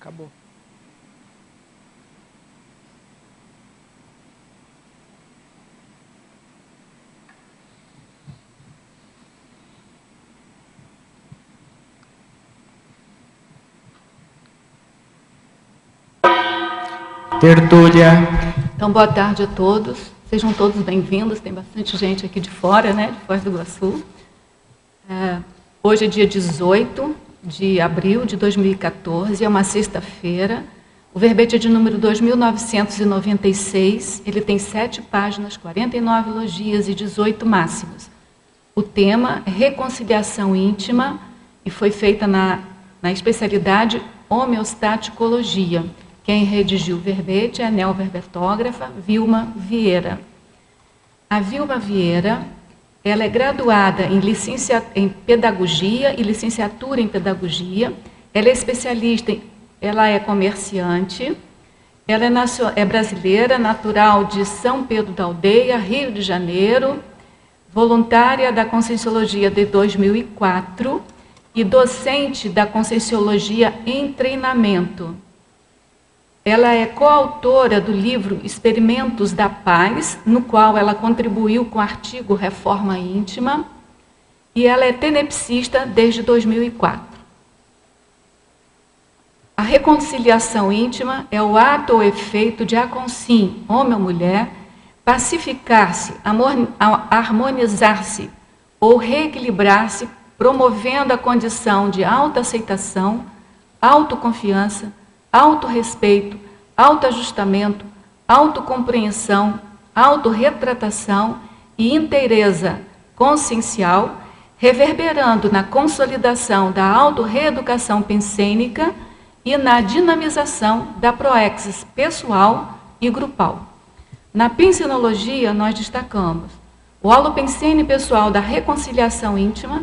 Acabou. Tertúlia. Então, boa tarde a todos. Sejam todos bem-vindos. Tem bastante gente aqui de fora, né? De Foz do Iguaçu. Hoje é dia 18 de abril de 2014, é uma sexta-feira. O verbete é de número 2996. Ele tem 7 páginas, 49 elogias e 18 máximos. O tema é reconciliação íntima e foi feita na especialidade homeostaticologia. Quem redigiu o verbete é a neoverbetógrafa Vilma Vieira. A Vilma Vieira, ela é graduada em pedagogia e licenciatura em pedagogia. Ela é especialista, ela é comerciante, ela é brasileira, natural de São Pedro da Aldeia, Rio de Janeiro, voluntária da Conscienciologia de 2004 e docente da Conscienciologia em Treinamento. Ela é coautora do livro Experimentos da Paz, no qual ela contribuiu com o artigo Reforma Íntima, e ela é tenepsista desde 2004. A reconciliação íntima é o ato ou efeito de aconsim, homem ou mulher, pacificar-se, harmonizar-se ou reequilibrar-se, promovendo a condição de autoaceitação, autoconfiança, autorrespeito, autoajustamento, autocompreensão, autorretratação e inteireza consciencial, reverberando na consolidação da autorreeducação pensênica e na dinamização da proexis pessoal e grupal. Na pensenologia, nós destacamos o holopensene pessoal da reconciliação íntima,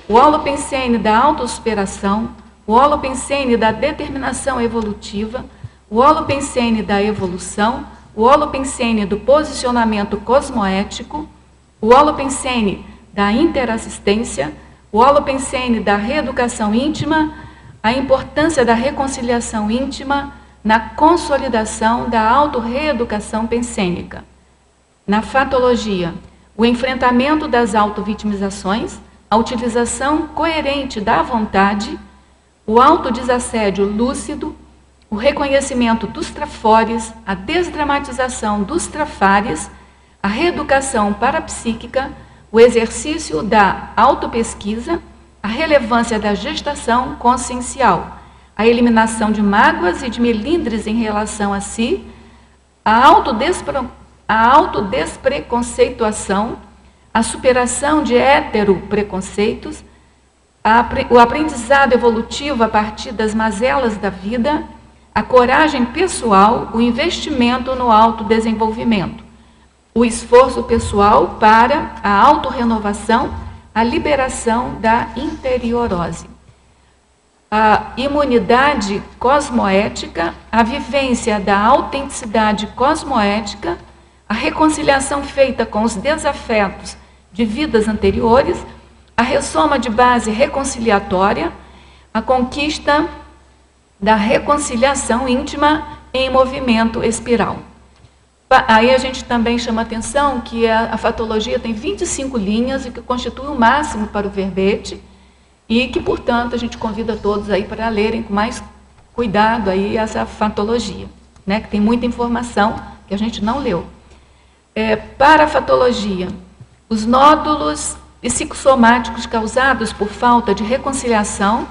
o holopensene da autossuperação, o holopensene da determinação evolutiva, o holopensene da evolução, o holopensene do posicionamento cosmoético, o holopensene da interassistência, o holopensene da reeducação íntima, a importância da reconciliação íntima na consolidação da autorreeducação pensênica. Na fatologia, o enfrentamento das autovitimizações, a utilização coerente da vontade, o autodesassédio lúcido, o reconhecimento dos trafores, a desdramatização dos trafares, a reeducação parapsíquica, o exercício da autopesquisa, a relevância da gestação consciencial, a eliminação de mágoas e de melindres em relação a si, a autodespreconceituação, a superação de heteropreconceitos, o aprendizado evolutivo a partir das mazelas da vida, a coragem pessoal, o investimento no autodesenvolvimento, o esforço pessoal para a autorrenovação, a liberação da interiorose, a imunidade cosmoética, a vivência da autenticidade cosmoética, a reconciliação feita com os desafetos de vidas anteriores, a ressoma de base reconciliatória, a conquista da reconciliação íntima em movimento espiral. Aí a gente também chama atenção que a fatologia tem 25 linhas e que constitui o máximo para o verbete e que, portanto, a gente convida todos aí para lerem com mais cuidado aí essa fatologia, né, que tem muita informação que a gente não leu. Para a fatologia, os nódulos psicossomáticos causados por falta de reconciliação,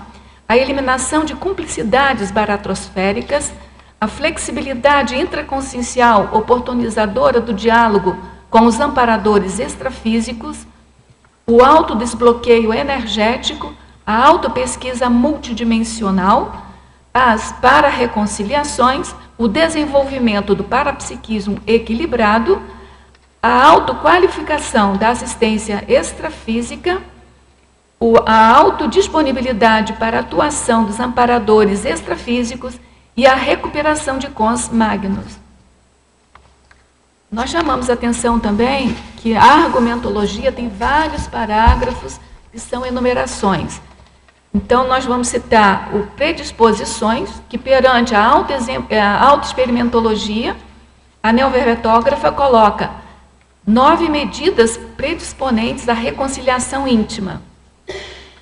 a eliminação de cumplicidades baratrosféricas, a flexibilidade intraconsciencial oportunizadora do diálogo com os amparadores extrafísicos, o autodesbloqueio energético, a autopesquisa multidimensional, as para-reconciliações, o desenvolvimento do parapsiquismo equilibrado, a autoqualificação da assistência extrafísica, a autodisponibilidade para a atuação dos amparadores extrafísicos e a recuperação de cons magnos. Nós chamamos a atenção também que a argumentologia tem vários parágrafos que são enumerações. Então, nós vamos citar o predisposições, que perante a autoexperimentologia, a neoverbetógrafa coloca 9 medidas predisponentes à reconciliação íntima.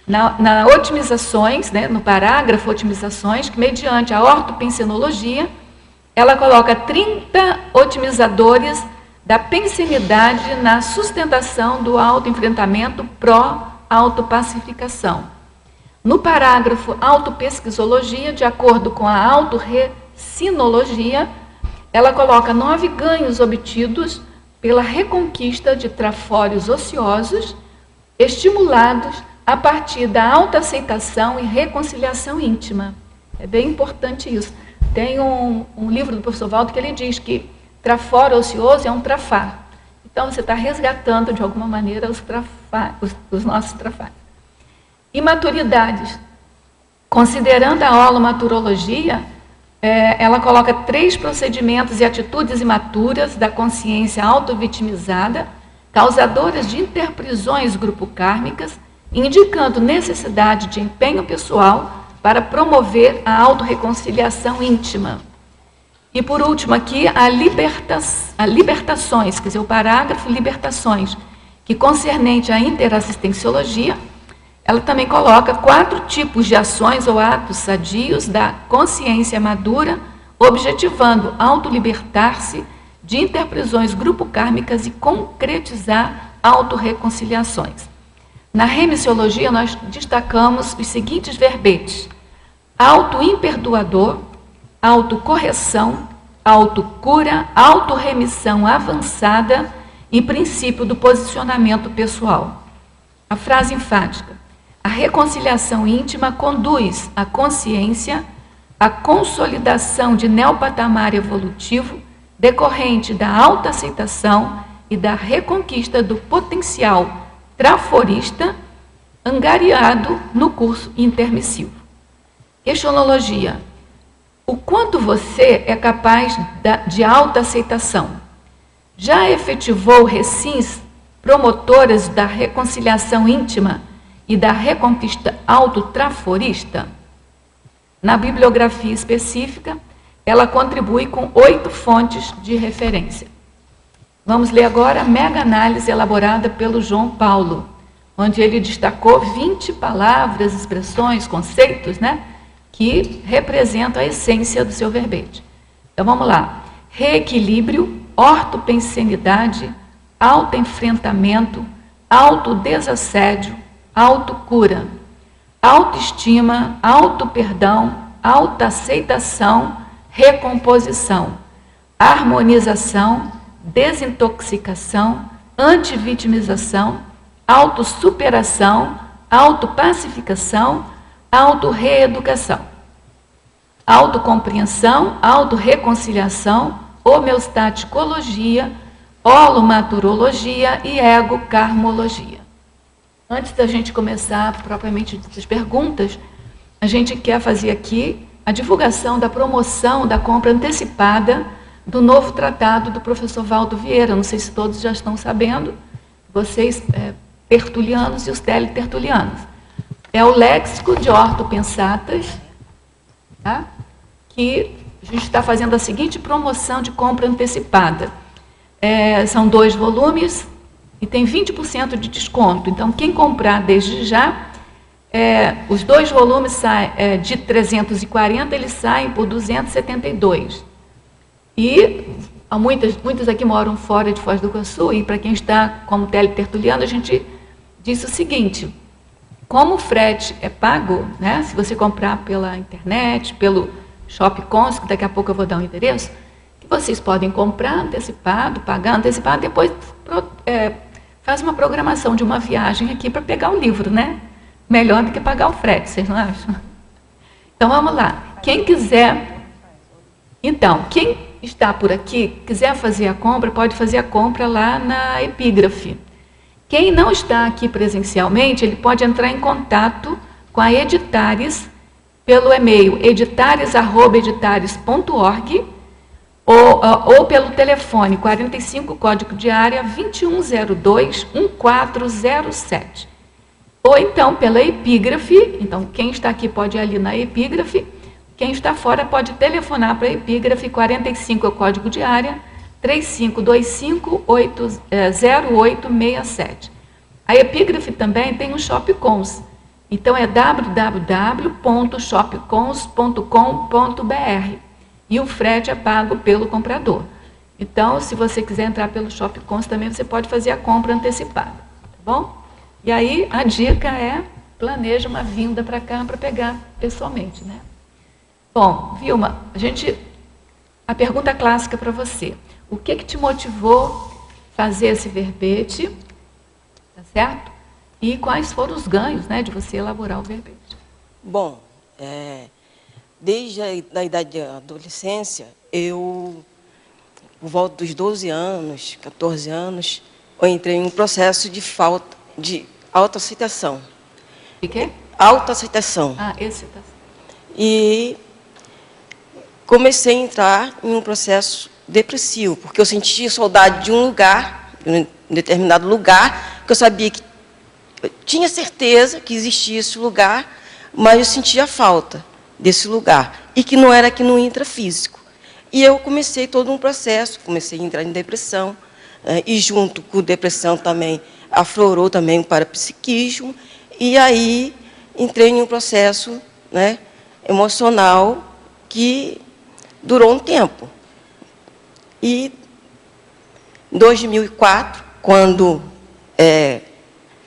Na otimizações, né, no parágrafo otimizações, que mediante a ortopensenologia, ela coloca 30 otimizadores da pensenidade na sustentação do autoenfrentamento pró-autopacificação. No parágrafo autopesquisologia, de acordo com a autorrecinologia, ela coloca 9 ganhos obtidos pela reconquista de trafórios ociosos, estimulados a partir da autoaceitação e reconciliação íntima. É bem importante isso. Tem um livro do professor Waldo que ele diz que trafório ocioso é um trafar. Então, você está resgatando, de alguma maneira, os nossos trafários. Imaturidades. Considerando a holomaturologia, ela coloca 3 procedimentos e atitudes imaturas da consciência autovitimizada, causadoras de interprisões grupo-kármicas, indicando necessidade de empenho pessoal para promover a autorreconciliação íntima. E por último aqui, a libertações, quer dizer, o parágrafo libertações, que concernente à interassistenciologia, ela também coloca 4 tipos de ações ou atos sadios da consciência madura, objetivando autolibertar-se de interprisões grupo-kármicas e concretizar autorreconciliações. Na remissiologia, nós destacamos os seguintes verbetes: auto-imperdoador, autocorreção, autocura, autorremissão avançada e princípio do posicionamento pessoal. A frase enfática: a reconciliação íntima conduz a consciência à consolidação de neopatamar evolutivo decorrente da autoaceitação e da reconquista do potencial traforista angariado no curso intermissivo. Questionologia: o quanto você é capaz de autoaceitação? Já efetivou recins promotoras da reconciliação íntima e da reconquista autotraforista? Na bibliografia específica, ela contribui com 8 fontes de referência. Vamos ler agora a mega-análise elaborada pelo João Paulo, onde ele destacou 20 palavras, expressões, conceitos, né, que representam a essência do seu verbete. Então vamos lá: reequilíbrio, ortopensenidade, autoenfrentamento, autodesassédio, autocura, autoestima, autoperdão, autoaceitação, recomposição, harmonização, desintoxicação, antivitimização, autossuperação, autopacificação, autorreeducação, autocompreensão, autorreconciliação, homeostaticologia, holomaturologia e ego-karmologia. Antes da gente começar propriamente as perguntas, a gente quer fazer aqui a divulgação da promoção da compra antecipada do novo tratado do professor Waldo Vieira. Não sei se todos já estão sabendo, vocês tertulianos e os teletertulianos. É o léxico de ortopensatas, tá? Que a gente está fazendo a seguinte promoção de compra antecipada. São 2 volumes e tem 20% de desconto. Então, quem comprar desde já, os 2 volumes saem de 340, eles saem por 272. E muitos aqui moram fora de Foz do Iguaçu, e para quem está como teletertuliano, a gente diz o seguinte: como o frete é pago, né, se você comprar pela internet, pelo Shop Cons, que daqui a pouco eu vou dar um endereço, que vocês podem comprar antecipado, pagar antecipado, depois faz uma programação de uma viagem aqui para pegar o livro, né? Melhor do que pagar o frete, vocês não acham? Então, vamos lá. Quem quiser... Então, quem está por aqui, quiser fazer a compra, pode fazer a compra lá na Epígrafe. Quem não está aqui presencialmente, ele pode entrar em contato com a Editares pelo e-mail editares@editares.org ou pelo telefone 45, código de área 2102-1407. Ou então pela epígrafe. Então, quem está aqui pode ir ali na epígrafe. Quem está fora pode telefonar para a epígrafe, 45 é o código de área, 3525-0867. A epígrafe também tem um Shopcons. Então é www.shopcons.com.br e o frete é pago pelo comprador. Então, se você quiser entrar pelo Shopcons também, você pode fazer a compra antecipada, tá bom? E aí, a dica é, planeja uma vinda para cá para pegar pessoalmente, né? Bom, Vilma, a pergunta clássica para você. O que te motivou fazer esse verbete, tá certo? E quais foram os ganhos, né, de você elaborar o verbete? Bom, desde a idade da adolescência, por volta dos 12 anos, 14 anos, eu entrei em um processo de autoaceitação. De quê? Autoaceitação. Ah, excitação. E comecei a entrar em um processo depressivo, porque eu sentia saudade de um lugar, de um determinado lugar, que eu sabia que eu tinha certeza que existia esse lugar, mas eu sentia falta desse lugar, e que não era aqui no intrafísico. E eu comecei todo um processo, comecei a entrar em depressão, e junto com depressão também aflorou também o parapsiquismo, e aí entrei em um processo, né, emocional que durou um tempo. E em 2004, quando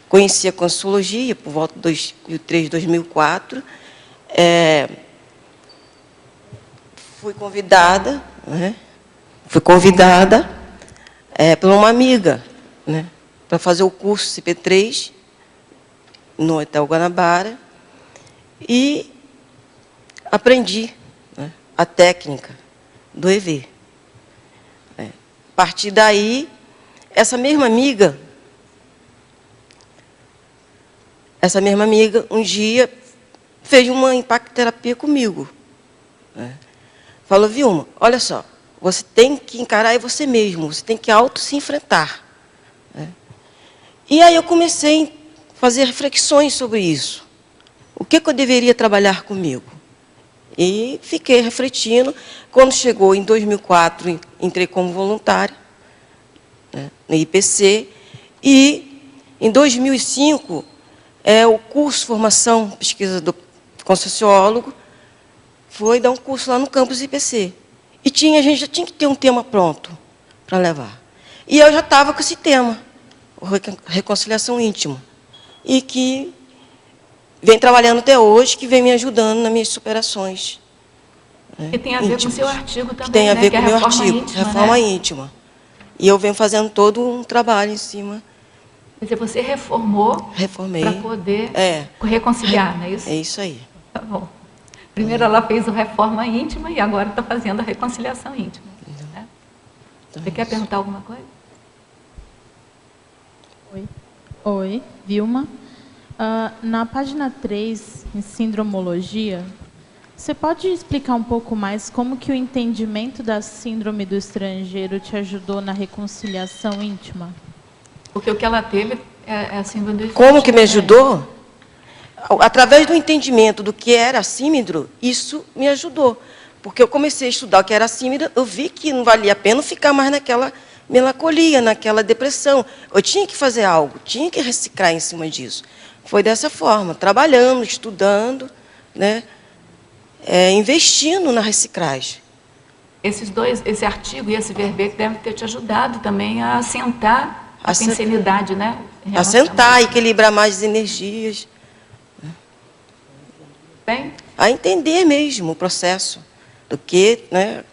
conheci a Conscienciologia, por volta de 2003, 2004, fui convidada, né, por uma amiga, né, para fazer o curso CP3 no Hotel Guanabara, e aprendi, né, a técnica do EV. A partir daí, essa mesma amiga, um dia, fez uma impactoterapia comigo. Né? Falou, Vilma, olha só, você tem que encarar você mesmo, você tem que se enfrentar. Né? E aí eu comecei a fazer reflexões sobre isso. O que eu deveria trabalhar comigo? E fiquei refletindo. Quando chegou em 2004, entrei como voluntária, né, no IPC. E em 2005, o curso de formação pesquisa do conscienciólogo foi dar um curso lá no campus IPC. E a gente já tinha que ter um tema pronto para levar. E eu já estava com esse tema, reconciliação íntima. E que vem trabalhando até hoje, que vem me ajudando nas minhas superações. Que tem a ver com o seu artigo também, que tem a ver né? com o meu artigo, íntima, reforma né? íntima. E eu venho fazendo todo um trabalho em cima. Quer dizer, você reformou Reformei. para poder reconciliar, não é isso? É isso aí. Tá bom. Primeiro ela fez o reforma íntima e agora está fazendo a reconciliação íntima. Né? Então, Você quer perguntar alguma coisa? Oi, Vilma. Na página 3, em Sindromologia, você pode explicar um pouco mais como que o entendimento da síndrome do estrangeiro te ajudou na reconciliação íntima? Porque o que ela teve é a síndrome do estrangeiro. Como que me ajudou? Através do entendimento do que era a síndrome, isso me ajudou. Porque eu comecei a estudar o que era a síndrome, eu vi que não valia a pena ficar mais naquela melancolia, naquela depressão. Eu tinha que fazer algo, tinha que reciclar em cima disso. Foi dessa forma, trabalhando, estudando, né, investindo na reciclagem. Esse artigo e esse verbete devem ter te ajudado também a assentar a pensenidade, né? Assentar, equilibrar mais as energias. Bem? A entender mesmo o processo do que, né,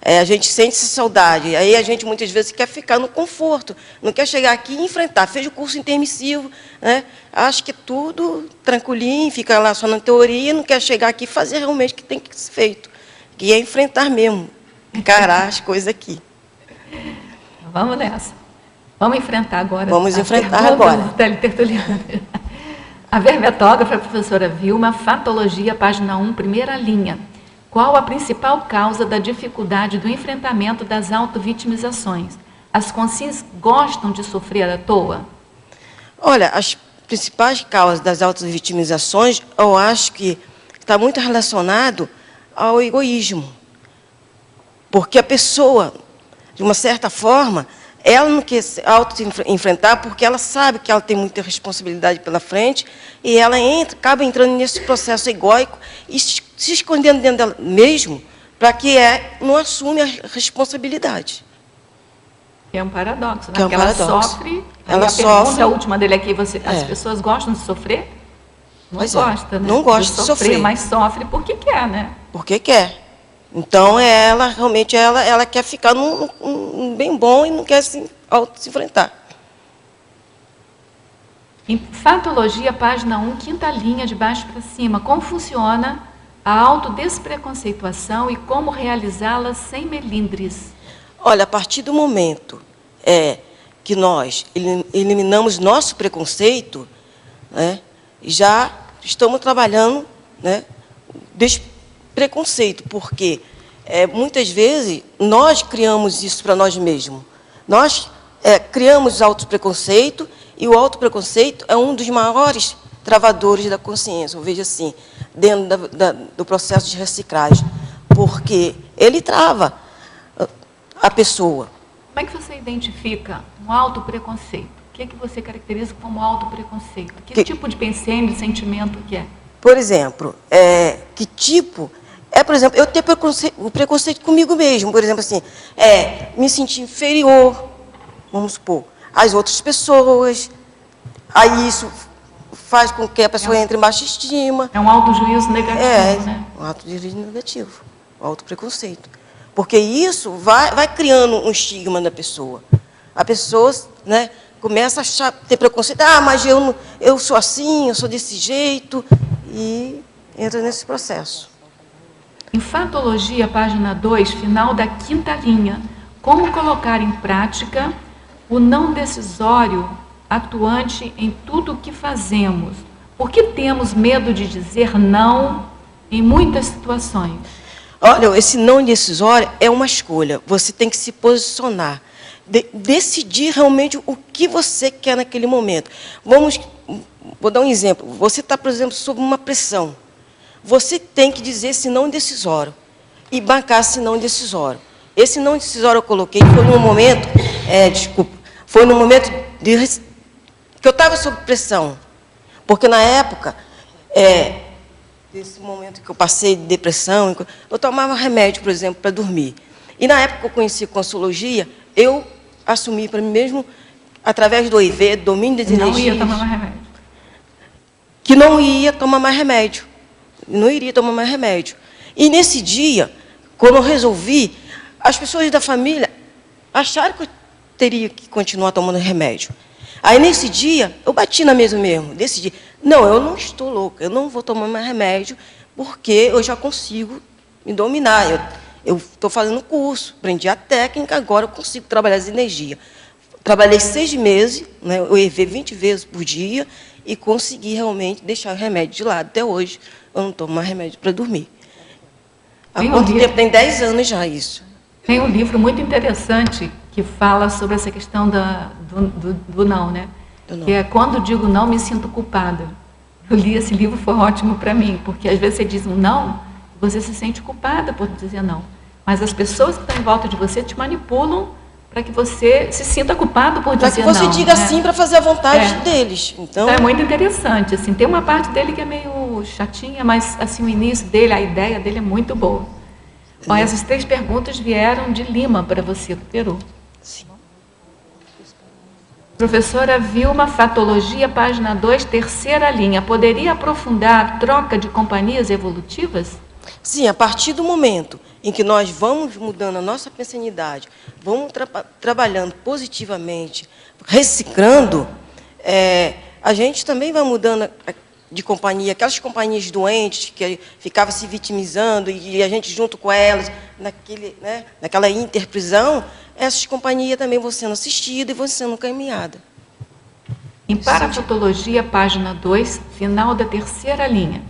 a gente sente essa saudade. Aí a gente muitas vezes quer ficar no conforto, não quer chegar aqui e enfrentar. Fez o curso intermissivo, né, acha que tudo tranquilinho, fica lá só na teoria, não quer chegar aqui e fazer realmente o que tem que ser feito. Que é enfrentar mesmo, encarar as coisas aqui. Vamos nessa. Vamos enfrentar agora. Vamos enfrentar agora. A verbetógrafa é a professora Vilma, Fatologia, página 1, primeira linha. Qual a principal causa da dificuldade do enfrentamento das autovitimizações? As consciências gostam de sofrer à toa? Olha, principais causas das autovitimizações, eu acho que está muito relacionado ao egoísmo. Porque a pessoa, de uma certa forma, ela não quer se auto-enfrentar porque ela sabe que ela tem muita responsabilidade pela frente e ela acaba entrando nesse processo egóico e se escondendo dentro dela mesmo para que não assume a responsabilidade. É um paradoxo, né? Que é um Porque ela paradoxo. sofre. Ela a sofre. pergunta última dele aqui, as É. pessoas gostam de sofrer? Não Pois é, gosta, né? não gosta de sofrer. Mas sofre porque quer, né? Porque quer. Então, ela realmente ela quer ficar num bem bom e não quer se enfrentar. Em Fatologia, página 1, quinta linha, de baixo para cima. Como funciona a autodespreconceituação e como realizá-la sem melindres? Olha, a partir do momento que nós eliminamos nosso preconceito, né, já estamos trabalhando, né, despreconceito, porque muitas vezes nós criamos isso para nós mesmos. Nós criamos autopreconceito e o autopreconceito é um dos maiores travadores da consciência, eu vejo assim, dentro do processo de reciclagem, porque ele trava a pessoa. Como é que você identifica um autopreconceito? O que é que você caracteriza como autopreconceito? Que tipo de pensamento, de sentimento que é? Por exemplo, que tipo... por exemplo, eu ter o preconceito comigo mesmo, por exemplo, assim, me sentir inferior, vamos supor, às outras pessoas, aí isso faz com que a pessoa entre em baixa estima. É um autojuízo negativo, né? Um autojuízo negativo, um autopreconceito. Porque isso vai criando um estigma da pessoa. A pessoa, né, começa a ter preconceito. Mas eu sou assim, eu sou desse jeito, e entra nesse processo. Em Fatologia, página 2, final da quinta linha, como colocar em prática o não decisório atuante em tudo o que fazemos? Por que temos medo de dizer não em muitas situações? Olha, esse não decisório é uma escolha. Você tem que se posicionar, decidir realmente o que você quer naquele momento. Vou dar um exemplo. Você está, por exemplo, sob uma pressão. Você tem que dizer esse não decisório e bancar esse não decisório. Esse não decisório eu coloquei foi num momento, foi num momento que eu estava sob pressão, porque na época desse momento que eu passei de depressão, eu tomava remédio, por exemplo, para dormir. E na época que eu conheci Consologia, eu assumi para mim mesmo, através do OIV, domínio das energias, não ia tomar mais remédio. Que não ia tomar mais remédio. Não iria tomar mais remédio. E nesse dia, quando eu resolvi, as pessoas da família acharam que eu teria que continuar tomando remédio. Aí, nesse dia, eu bati na mesa mesmo, decidi, não, eu não estou louca, eu não vou tomar mais remédio, porque eu já consigo me dominar. Eu estou fazendo curso, aprendi a técnica, agora eu consigo trabalhar as energias. Trabalhei 6 meses, né, eu EV 20 vezes por dia, e consegui realmente deixar o remédio de lado. Até hoje, eu não tomo mais remédio para dormir. Há quanto tempo? Tem 10 anos já isso. Tem um livro muito interessante que fala sobre essa questão do não, né? Que é Quando Digo Não, Me Sinto Culpada. Eu li esse livro, foi ótimo para mim, porque às vezes você diz um não, você se sente culpada por dizer não. Mas as pessoas que estão em volta de você te manipulam para que você se sinta culpado por dizer não. Para que você diga né? sim para fazer a vontade deles. Então é muito interessante. Assim, tem uma parte dele que é meio chatinha, mas assim, o início dele, a ideia dele é muito boa. Bom, essas 3 perguntas vieram de Lima para você, do Peru. Sim. Professora Vilma, Fatologia, página 2, terceira linha. Poderia aprofundar a troca de companhias evolutivas? Sim, a partir do momento em que nós vamos mudando a nossa pensanidade, vamos trabalhando positivamente, reciclando, a gente também vai mudando de companhia. Aquelas companhias doentes que ficavam se vitimizando e a gente junto com elas, naquela interprisão, essas companhias também vão sendo assistidas e vão sendo caminhadas. Em Parafotologia, página 2, final da terceira linha.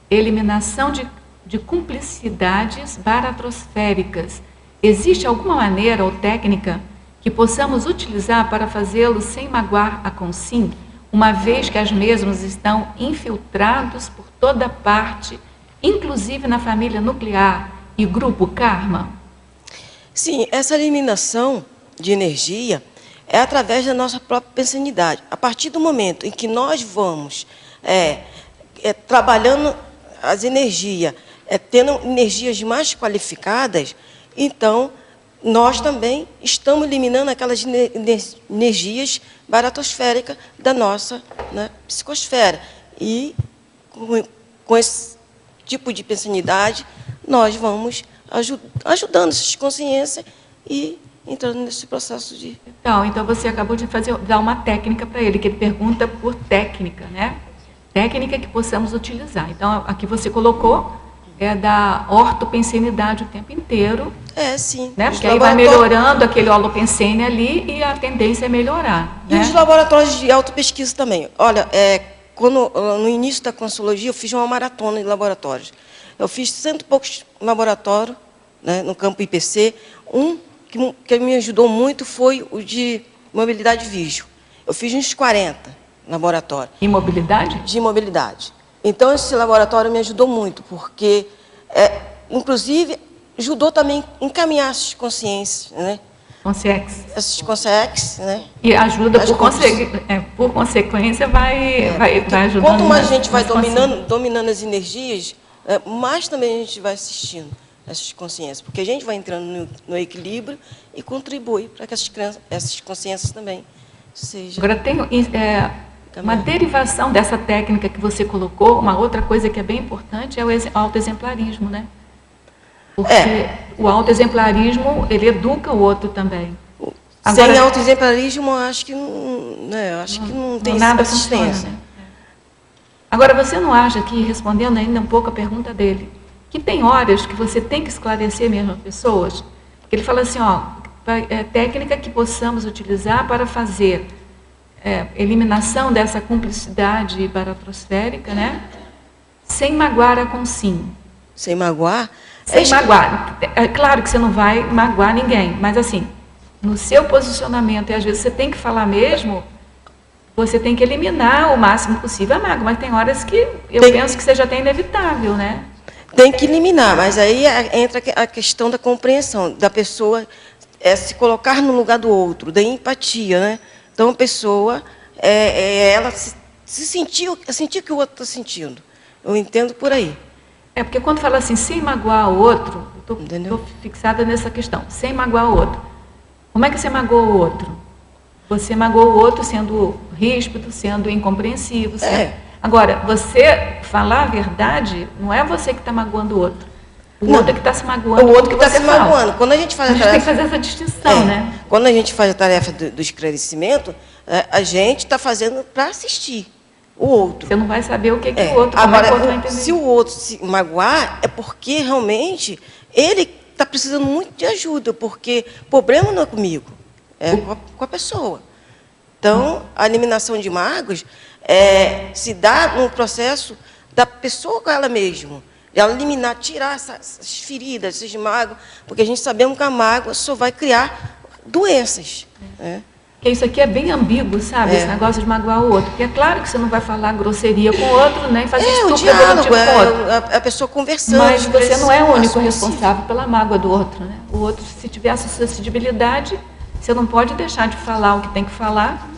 Eliminação de cumplicidades baratrosféricas. Existe alguma maneira ou técnica que possamos utilizar para fazê-lo sem magoar a consim? uma vez que as mesmas estão infiltrados por toda parte, inclusive na família nuclear e grupo karma? Sim, essa eliminação de energia é através da nossa própria pensanidade. A partir do momento em que nós vamos trabalhando as energias, tendo energias mais qualificadas, então nós também estamos eliminando aquelas energias baratosféricas da nossa, né, psicosfera. E com esse tipo de pensanidade, nós vamos ajudando essas consciências e entrando nesse processo de... Então você acabou de dar uma técnica para ele, que ele pergunta por técnica, né? Técnica que possamos utilizar. Então, aqui você colocou da ortopensenidade o tempo inteiro. Sim. Né? Porque aí vai melhorando aquele holopensene ali e a tendência é melhorar. E, né, os laboratórios de autopesquisa também. Olha, no início da Consciologia, eu fiz uma maratona de laboratórios. Eu fiz 100 e poucos laboratórios, né, no campo IPC. Um que me ajudou muito foi o de mobilidade vídeo. Eu fiz uns 40 laboratórios. Em mobilidade? De mobilidade. Então, esse laboratório me ajudou muito, porque, inclusive, ajudou também a encaminhar essas consciências, né? Consciências. Essas consciências, né? E ajuda, por consequência, vai ajudando. Quanto mais a gente vai dominando as energias, mais também a gente vai assistindo essas consciências, porque a gente vai entrando no equilíbrio e contribui para que essas consciências também sejam... Agora, tem uma derivação dessa técnica que você colocou, uma outra coisa que é bem importante é o autoexemplarismo, né? Porque o autoexemplarismo, ele educa o outro também. Sem autoexemplarismo, acho que não tem nada consistência. Né? Agora, você não acha que, respondendo ainda um pouco a pergunta dele, que tem horas que você tem que esclarecer mesmo as pessoas? Ele fala assim, técnica que possamos utilizar para fazer eliminação dessa cumplicidade baratrosférica, né? Sem magoar a consim. Sem magoar? Sem magoar. É claro que você não vai magoar ninguém, mas assim, no seu posicionamento, e às vezes você tem que falar mesmo, você tem que eliminar o máximo possível a mágoa, mas tem horas que penso que seja até inevitável, né? Tem que eliminar, mas aí entra a questão da compreensão, da pessoa se colocar no lugar do outro, da empatia, né? Então, a pessoa, ela sentir o que o outro está sentindo. Eu entendo por aí. Porque quando fala assim, sem magoar o outro, estou fixada nessa questão, sem magoar o outro. Como é que você magoa o outro? Você magoa o outro sendo ríspido, sendo incompreensivo. Agora, você falar a verdade, não é você que está magoando o outro. O outro é que está se magoando. O outro que está se magoando. Quando a gente faz a tarefa... tem que fazer essa distinção, né? Quando a gente faz a tarefa do esclarecimento, a gente está fazendo para assistir o outro. Você não vai saber o que o outro... Agora, o outro vai entender. Se o outro se magoar, é porque realmente ele está precisando muito de ajuda, porque o problema não é comigo, é com a pessoa. Então, a eliminação de mágoas se dá no processo da pessoa com ela mesma. Ela eliminar, tirar essas feridas, esses mágoas, porque a gente sabemos que a mágoa só vai criar doenças. Porque isso aqui é bem ambíguo, sabe? Esse negócio de magoar o outro. Porque é claro que você não vai falar grosseria com o outro, nem fazer estupro evolutivo com o outro. A pessoa conversando. Mas você não é o único responsável pela mágoa do outro, né? O outro, se tiver essa sensibilidade, você não pode deixar de falar o que tem que falar.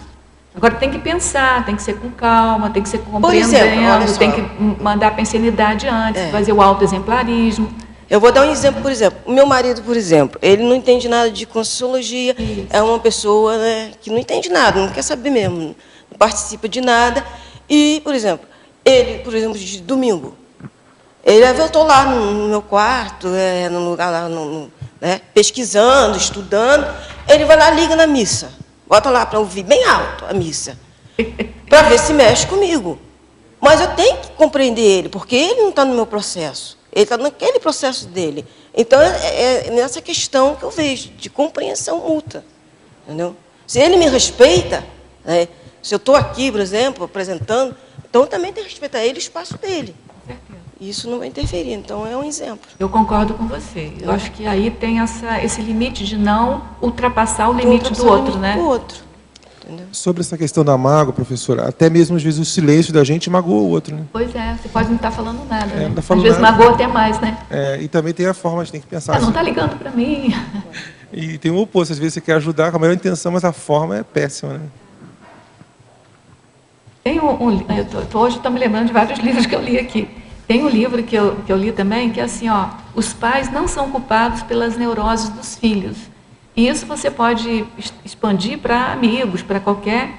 Agora tem que pensar, tem que ser com calma, tem que ser compreendendo, tem que mandar a pensenidade antes, fazer o autoexemplarismo. Eu vou dar um exemplo, por exemplo. O meu marido, por exemplo, ele não entende nada de Conscienciologia, é uma pessoa, né, que não entende nada, não quer saber mesmo, não participa de nada. E, por exemplo, de domingo, eu estou lá no meu quarto, no lugar lá, pesquisando, estudando, ele vai lá e liga na missa. Bota lá para ouvir bem alto a missa, para ver se mexe comigo. Mas eu tenho que compreender ele, porque ele não está no meu processo. Ele está naquele processo dele. Então, é nessa questão que eu vejo, de compreensão mútua. Entendeu? Se ele me respeita, né, se eu estou aqui, por exemplo, apresentando, então eu também tenho que respeitar ele, o espaço dele. Isso não vai interferir, então é um exemplo. Eu concordo com você. Eu acho que aí tem esse limite de não ultrapassar o limite do outro, né? Entendeu? Sobre essa questão da mágoa, professora, até mesmo às vezes o silêncio da gente magoa o outro, né? Pois é, você pode não estar falando nada, né? não tá falando Às vezes nada. magoa até mais, né? E também tem a forma, a gente tem que pensar Não está ligando para mim. E tem o oposto, às vezes você quer ajudar com a melhor intenção, mas a forma é péssima, né? Tem hoje estou me lembrando de vários livros que eu li aqui. Tem um livro que eu li também, que é assim, ó, os pais não são culpados pelas neuroses dos filhos. E isso você pode expandir para amigos, para qualquer...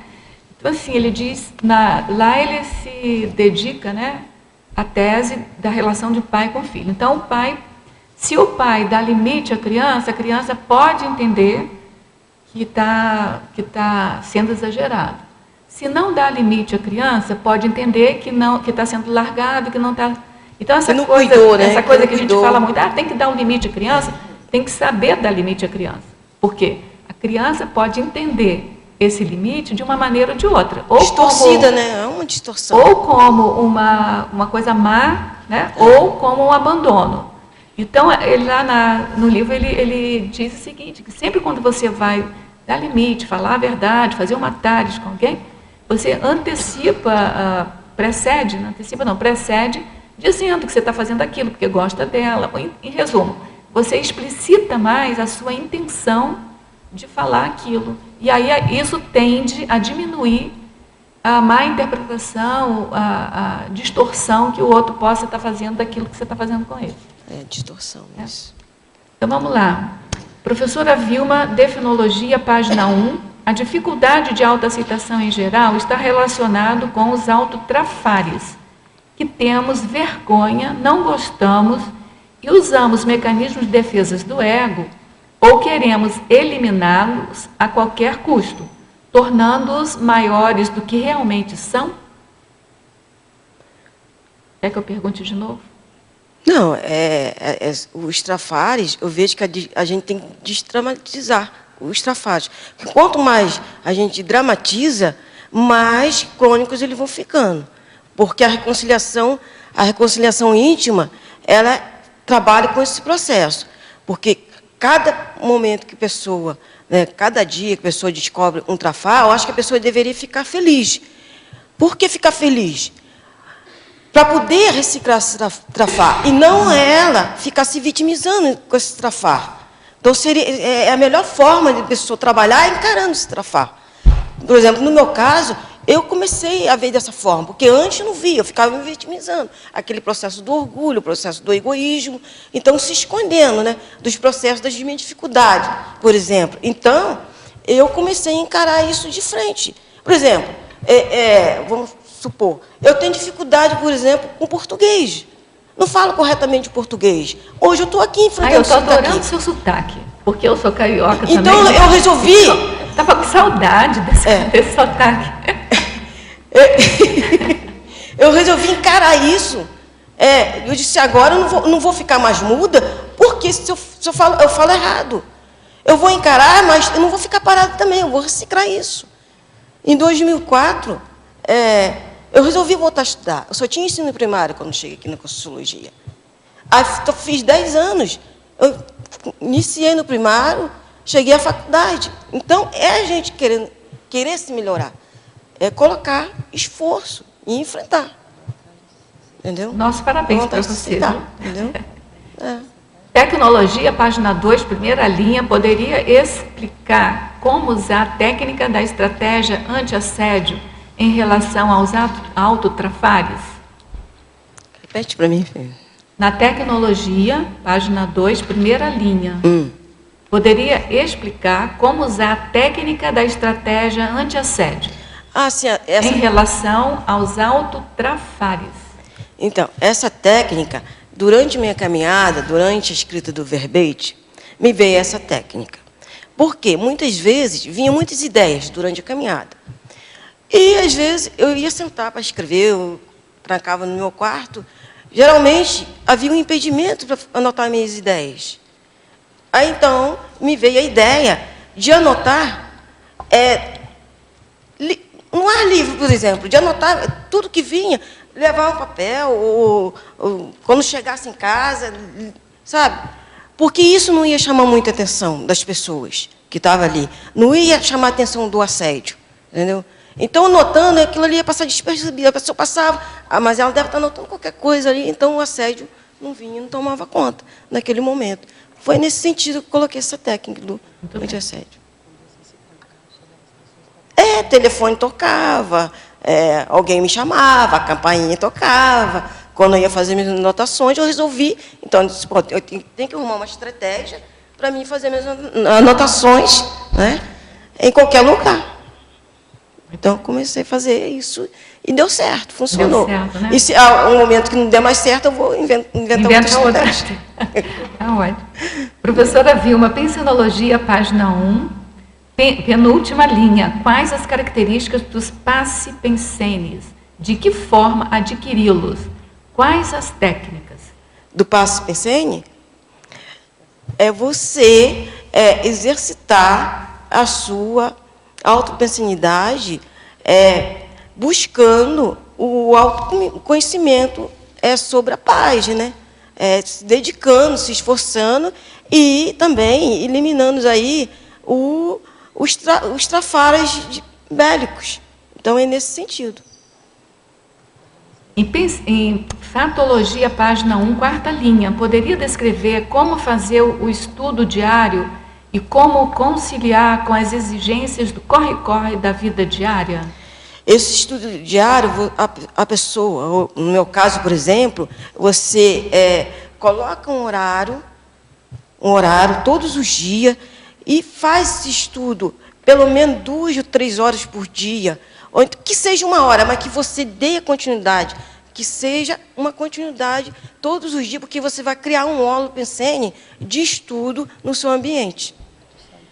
Então, assim, ele diz, lá ele se dedica, né, à tese da relação de pai com filho. Então, se o pai dá limite à criança, a criança pode entender que está sendo exagerado. Se não dá limite à criança, pode entender que está sendo largado, que não está... Então, essa coisa, cuidou, né? essa coisa que a gente cuidou. fala muito, tem que dar um limite à criança, tem que saber dar limite à criança. Por quê? A criança pode entender esse limite de uma maneira ou de outra. Ou Distorcida, né? É uma distorção. Ou como uma coisa má, né? Ou como um abandono. Então, ele lá no livro, ele diz o seguinte, que sempre quando você vai dar limite, falar a verdade, fazer uma TARES com alguém, você precede dizendo que você está fazendo aquilo, porque gosta dela. Em resumo, você explicita mais a sua intenção de falar aquilo. E aí isso tende a diminuir a má interpretação, a distorção que o outro possa estar fazendo daquilo que você está fazendo com ele. Distorção, isso. Então vamos lá. Professora Vilma, Definologia, página 1. A dificuldade de autoaceitação em geral está relacionado com os autotrafares, que temos vergonha, não gostamos e usamos mecanismos de defesa do ego ou queremos eliminá-los a qualquer custo, tornando-os maiores do que realmente são? Quer que eu pergunte de novo? Não, os trafares, eu vejo que a gente tem que desdramatizar os trafares. Quanto mais a gente dramatiza, mais crônicos eles vão ficando. Porque a reconciliação íntima, ela trabalha com esse processo. Porque cada momento que a pessoa, né, cada dia que a pessoa descobre um trafar, eu acho que a pessoa deveria ficar feliz. Por que ficar feliz? Para poder reciclar esse trafar. E não ela ficar se vitimizando com esse trafar. Então, seria a melhor forma de a pessoa trabalhar encarando esse trafar. Por exemplo, no meu caso, eu comecei a ver dessa forma, porque antes eu não via, eu ficava me vitimizando. Aquele processo do orgulho, o processo do egoísmo, então se escondendo, né, dos processos das minhas dificuldades, por exemplo. Então, eu comecei a encarar isso de frente. Por exemplo, vamos supor, eu tenho dificuldade, por exemplo, com português. Não falo corretamente português. Hoje eu estou aqui enfrentando eu estou adorando o seu sotaque, porque eu sou carioca também. Então, eu resolvi... Estava com saudade desse sotaque. Eu resolvi encarar isso. Eu disse, agora eu não vou ficar mais muda, porque se eu falo errado. Eu vou encarar, mas eu não vou ficar parada também, eu vou reciclar isso. Em 2004, eu resolvi voltar a estudar. Eu só tinha ensino primário quando cheguei aqui na Conscienciologia. Aí eu fiz 10 anos. Eu iniciei no primário, cheguei à faculdade. Então, a gente querer se melhorar. É colocar esforço e enfrentar. Entendeu? Nosso parabéns para você. Entendeu? Tecnologia, página 2, primeira linha, poderia explicar como usar a técnica da estratégia anti-assédio em relação aos autotrafares? Repete para mim, filho. Na tecnologia, página 2, primeira linha. Poderia explicar como usar a técnica da estratégia anti-assédio em relação aos autotrafares? Então, essa técnica, durante minha caminhada, durante a escrita do verbete, me veio essa técnica. Porque muitas vezes vinham muitas ideias durante a caminhada. E, às vezes, eu ia sentar para escrever, eu trancava no meu quarto. Geralmente, havia um impedimento para anotar minhas ideias. Aí, então, me veio a ideia de anotar, no ar livre, por exemplo, de anotar tudo que vinha, levar um papel, ou quando chegasse em casa, sabe? Porque isso não ia chamar muita atenção das pessoas que estavam ali. Não ia chamar a atenção do assédio. Entendeu? Então, notando, aquilo ali ia passar despercebido. A pessoa passava, mas ela deve estar notando qualquer coisa ali, então o assédio não vinha, não tomava conta naquele momento. Foi nesse sentido que eu coloquei essa técnica do anti-assédio. Telefone tocava, alguém me chamava, a campainha tocava. Quando eu ia fazer minhas anotações, eu resolvi. Então, eu disse, eu tenho que arrumar uma estratégia para mim fazer minhas anotações, né, em qualquer lugar. Então, eu comecei a fazer isso e deu certo, funcionou. Deu certo, né? E se há um momento que não der mais certo, eu vou inventar outra estratégia. Tá ótimo. Professora Vilma, Pensenologia, página 1, penúltima linha. Quais as características dos passe pensenes? De que forma adquiri-los? Quais as técnicas? Do passe pensene? É você exercitar a sua autopensenidade buscando o autoconhecimento sobre a paz, né? Se dedicando, se esforçando e também eliminando aí os trafares bélicos. Então, é nesse sentido. Em Fatologia, página 1, quarta linha, poderia descrever como fazer o estudo diário e como conciliar com as exigências do corre-corre da vida diária? Esse estudo diário, a pessoa, no meu caso, por exemplo, você coloca um horário todos os dias e faz esse estudo pelo menos 2 ou 3 horas por dia, ou então, que seja 1 hora, mas que você dê a continuidade, que seja uma continuidade todos os dias, porque você vai criar um holo pensene de estudo no seu ambiente.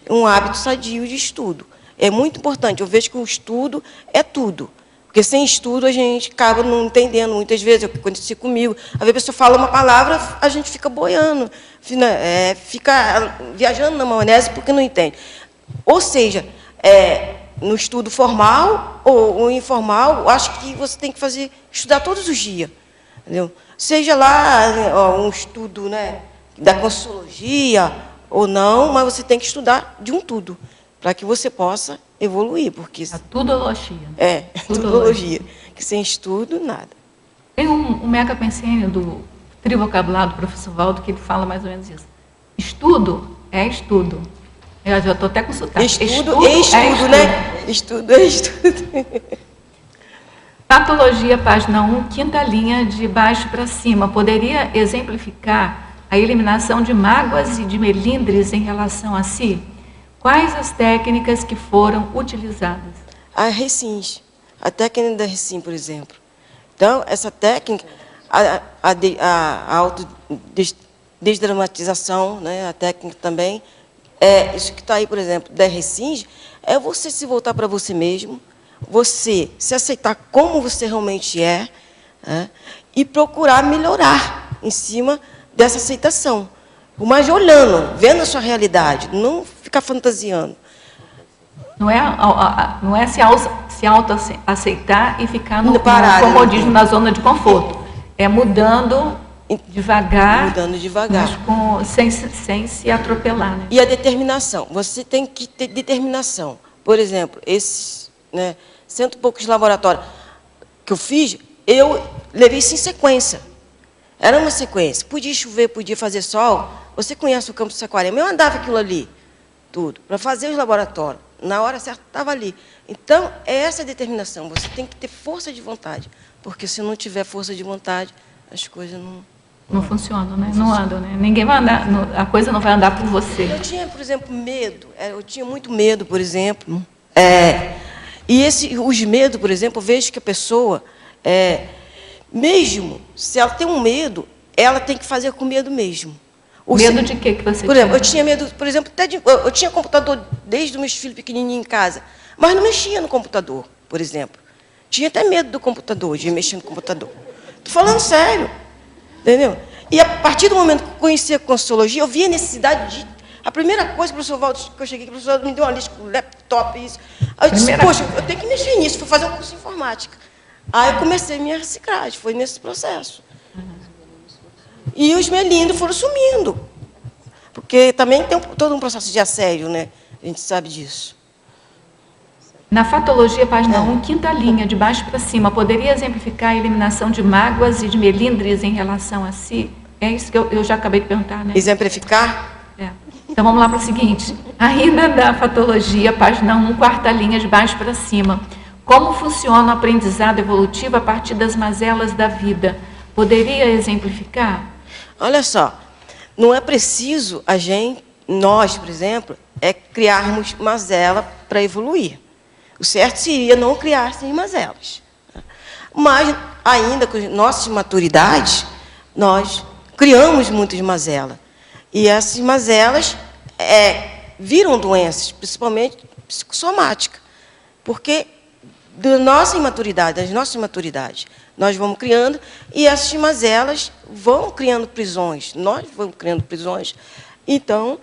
Um hábito sadio de estudo. É muito importante. Eu vejo que o estudo é tudo. Porque sem estudo a gente acaba não entendendo. Muitas vezes, acontece comigo, às vezes a pessoa fala uma palavra, a gente fica boiando, fica viajando na maionese porque não entende. Ou seja, no estudo formal ou informal, acho que você tem que estudar todos os dias. Entendeu? Seja lá um estudo, né, da Conscienciologia ou não, mas você tem que estudar de um tudo, para que você possa evoluir. Porque A tudologia. tudologia. Que sem estudo, nada. Tem um mega pensene do trivocabulário do professor Valdo que ele fala mais ou menos isso. Estudo é estudo. Eu já estou até com sotaque. Estudo é estudo, né? Estudo é estudo. Patologia, página 1, quinta linha, de baixo para cima. Poderia exemplificar a eliminação de mágoas e de melindres em relação a si? Quais as técnicas que foram utilizadas? A Recins, a técnica da Recins, por exemplo. Então, essa técnica, a autodesdramatização, né, a técnica também, isso que está aí, por exemplo, da Recins, é você se voltar para você mesmo, você se aceitar como você realmente é, né, e procurar melhorar em cima dessa aceitação. Mas olhando, vendo a sua realidade, não ficar fantasiando. Não é se auto-aceitar e ficar no comodismo, na zona de conforto. É mudando devagar, mas sem se atropelar. Né? E a determinação. Você tem que ter determinação. Por exemplo, esses 100 e poucos laboratórios que eu fiz, eu levei isso em sequência. Era uma sequência. Podia chover, podia fazer sol. Você conhece o campus Saquarema. Eu andava aquilo ali, tudo, para fazer os laboratórios. Na hora certa, estava ali. Então, é essa determinação. Você tem que ter força de vontade. Porque se não tiver força de vontade, as coisas não funcionam, né? Não andam, né? Ninguém vai andar, a coisa não vai andar por você. Eu tinha, por exemplo, medo. Eu tinha muito medo, por exemplo. E os medos, por exemplo, eu vejo que a pessoa, mesmo se ela tem um medo, ela tem que fazer com medo mesmo. Medo de quê que você Por exemplo, eu tinha medo, por exemplo, eu tinha computador desde os meus filhos pequenininhos em casa, mas não mexia no computador, por exemplo. Tinha até medo do computador, de mexer no computador. Estou falando sério, entendeu? E a partir do momento que eu conheci a Conscienciologia, eu vi a necessidade de... A primeira coisa que o professor Valdo, que eu cheguei, o professor Valdo me deu uma lista com laptop e isso. Aí eu disse, poxa, eu tenho que mexer nisso, fui fazer um curso de informática. Aí eu comecei a minha reciclagem, foi nesse processo. E os melindros foram sumindo. Porque também tem todo um processo de assédio, né? A gente sabe disso. Na fatologia, página 1, quinta linha, de baixo para cima, poderia exemplificar a eliminação de mágoas e de melindres em relação a si? É isso que eu já acabei de perguntar, né? Exemplificar? É. Então vamos lá para o seguinte. Ainda na fatologia, página 1, quarta linha, de baixo para cima. Como funciona o aprendizado evolutivo a partir das mazelas da vida? Poderia exemplificar? Olha só, não é preciso nós, por exemplo, criarmos mazela para evoluir. O certo seria não criar-se mazelas. Mas, ainda com nossas maturidades, nós criamos muitas mazelas. E essas mazelas viram doenças, principalmente psicossomáticas. Porque das nossas imaturidades, nós vamos criando, e essas mazelas vão criando prisões. Nós vamos criando prisões. Então,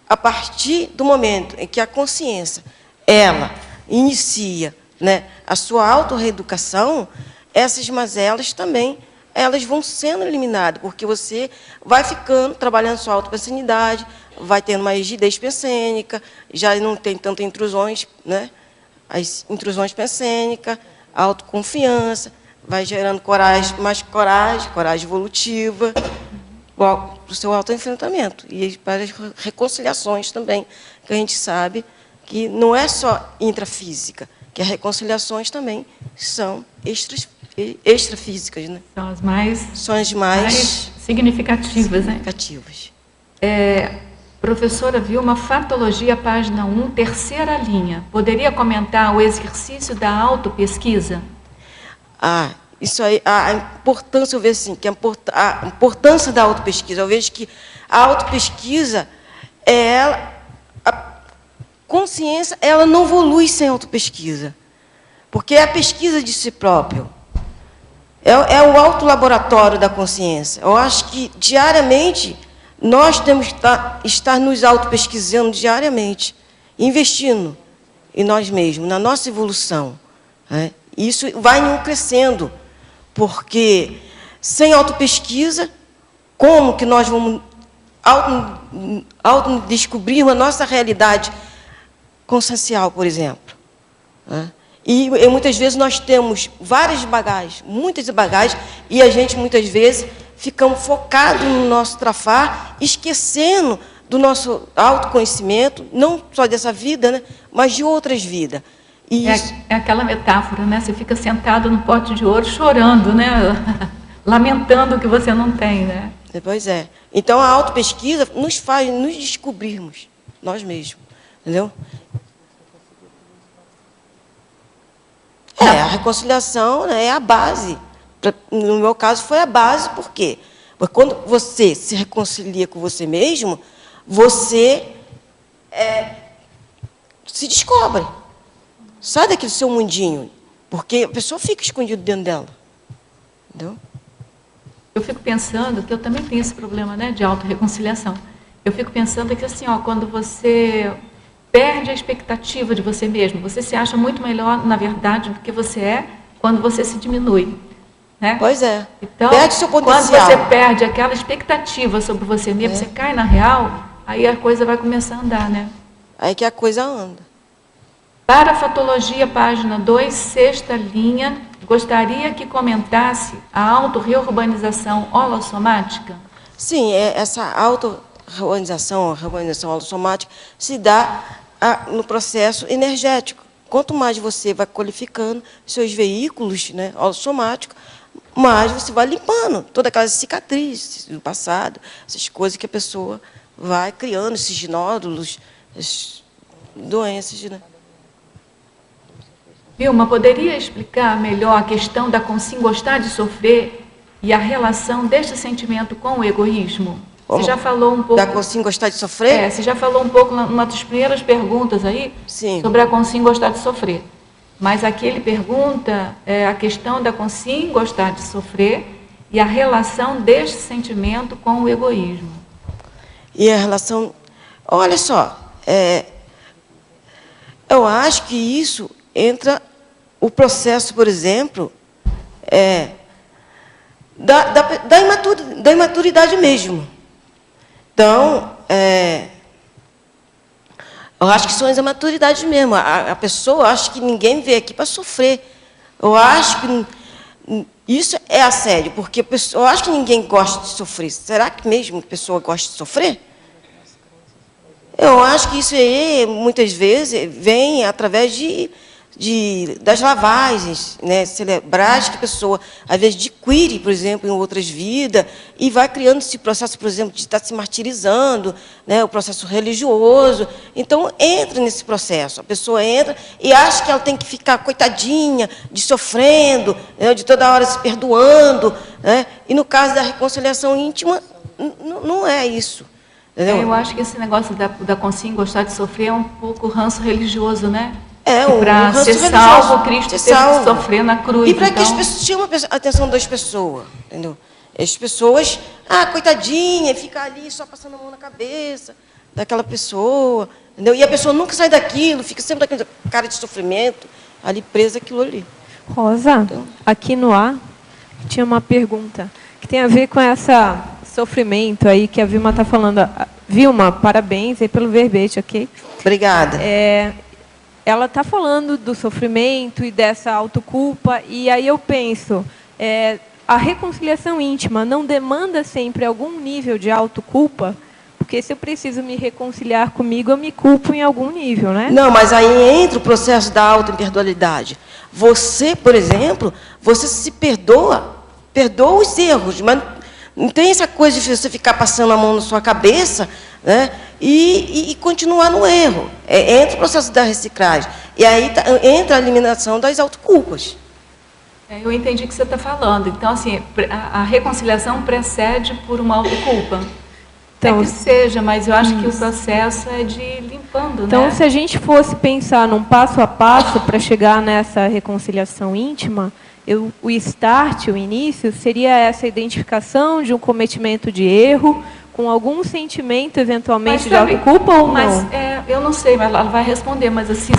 a partir do momento em que a consciência, ela inicia, né, a sua autorreeducação, essas mazelas também elas vão sendo eliminadas, porque você vai ficando, trabalhando sua autopenscenidade, vai tendo uma rigidez pensênica, já não tem tantas intrusões, né? As intrusões pensênicas, a autoconfiança, vai gerando mais coragem evolutiva, para o seu autoenfrentamento. E para as reconciliações também, que a gente sabe que não é só intrafísica, que as reconciliações também são extrafísicas, né? São as mais mais significativas, né? significativas. Professora Vilma, fatologia, página 1, terceira linha. Poderia comentar o exercício da autopesquisa? Isso aí, a importância, eu vejo assim, que a importância da autopesquisa, eu vejo que a autopesquisa, a consciência, ela não evolui sem autopesquisa, porque é a pesquisa de si próprio, é o autolaboratório da consciência. Eu acho que, diariamente, nós temos que estar nos autopesquisando diariamente, investindo em nós mesmos, na nossa evolução, né? Isso vai crescendo, porque sem autopesquisa, como que nós vamos autodescobrir a nossa realidade consciencial, por exemplo, né? E muitas vezes nós temos muitas bagagens, e a gente muitas vezes ficamos focados no nosso trafar, esquecendo do nosso autoconhecimento, não só dessa vida, né, mas de outras vidas. E é aquela metáfora, né? Você fica sentado no pote de ouro chorando, né? Lamentando o que você não tem, né? Pois é. Então, a autopesquisa nos faz nos descobrirmos nós mesmos, entendeu? A reconciliação, né, é a base. No meu caso, foi a base, por quê? Porque quando você se reconcilia com você mesmo, você se descobre. Sai daquele seu mundinho, porque a pessoa fica escondida dentro dela. Entendeu? Eu fico pensando que eu também tenho esse problema, né, de autorreconciliação. Eu fico pensando que, assim, quando você perde a expectativa de você mesmo, você se acha muito melhor, na verdade, do que você é, quando você se diminui, né? Pois é. Então, perde seu potencial. Quando você perde aquela expectativa sobre você mesmo, você cai na real, aí a coisa vai começar a andar, né? Aí que a coisa anda. Para a fatologia, página 2, sexta linha, gostaria que comentasse a autorreurbanização holossomática? Sim, essa autorreurbanização, a reurbanização holossomática, se dá no processo energético. Quanto mais você vai qualificando seus veículos, né, holossomáticos, mais você vai limpando todas aquelas cicatrizes do passado, essas coisas que a pessoa vai criando, esses nódulos, essas doenças, né? Vilma, poderia explicar melhor a questão da consciência gostar de sofrer e a relação deste sentimento com o egoísmo? Como? Você já falou um pouco... Da consciência gostar de sofrer? Você já falou um pouco numa das primeiras perguntas aí, sim, sobre a consciência gostar de sofrer. Mas aqui ele pergunta a questão da consciência gostar de sofrer e a relação deste sentimento com o egoísmo. E a relação... Olha só, eu acho que isso entra o processo, por exemplo, da imaturidade mesmo. Então, Eu acho que isso é maturidade mesmo. A pessoa, eu acho que ninguém veio aqui para sofrer. Eu acho que isso é assédio, porque eu acho que ninguém gosta de sofrer. Será que mesmo a pessoa gosta de sofrer? Eu acho que isso aí, muitas vezes, vem através das lavagens, né, cerebrais que a pessoa, às vezes, adquire, por exemplo, em outras vidas, e vai criando esse processo, por exemplo, de estar se martirizando, né, o processo religioso. Então, entra nesse processo. A pessoa entra e acha que ela tem que ficar coitadinha, de sofrendo, né, de toda hora se perdoando. Né, e, no caso da reconciliação íntima, não é isso. Entendeu? Eu acho que esse negócio da consciência gostar de sofrer é um pouco ranço religioso, né? Para ser salvo, Cristo teve que sofrer na cruz. E para que as pessoas chamam a atenção das pessoas, entendeu? As pessoas, coitadinha, fica ali só passando a mão na cabeça daquela pessoa, entendeu? E a pessoa nunca sai daquilo, fica sempre daquele cara de sofrimento, ali presa aquilo ali. Rosa, então, aqui no ar, tinha uma pergunta que tem a ver com esse sofrimento aí que a Vilma está falando. Vilma, parabéns aí pelo verbete, ok? Obrigada. Ela está falando do sofrimento e dessa autoculpa, e aí eu penso, a reconciliação íntima não demanda sempre algum nível de autoculpa? Porque se eu preciso me reconciliar comigo, eu me culpo em algum nível, né? Não, mas aí entra o processo da auto-imperdoabilidade. Você, por exemplo, você se perdoa os erros, mas não tem essa coisa de você ficar passando a mão na sua cabeça, né, e continuar no erro. Entra o processo da reciclagem. E aí entra a eliminação das autoculpas. Eu entendi o que você está falando. Então, assim, a reconciliação precede por uma autoculpa. Então, que seja, mas eu acho que o processo é de limpando, então, né? Se a gente fosse pensar num passo a passo para chegar nessa reconciliação íntima, o start, o início, seria essa identificação de um cometimento de erro, com algum sentimento, eventualmente, de autoculpa ou não? Mas eu não sei, mas ela vai responder, mas assim,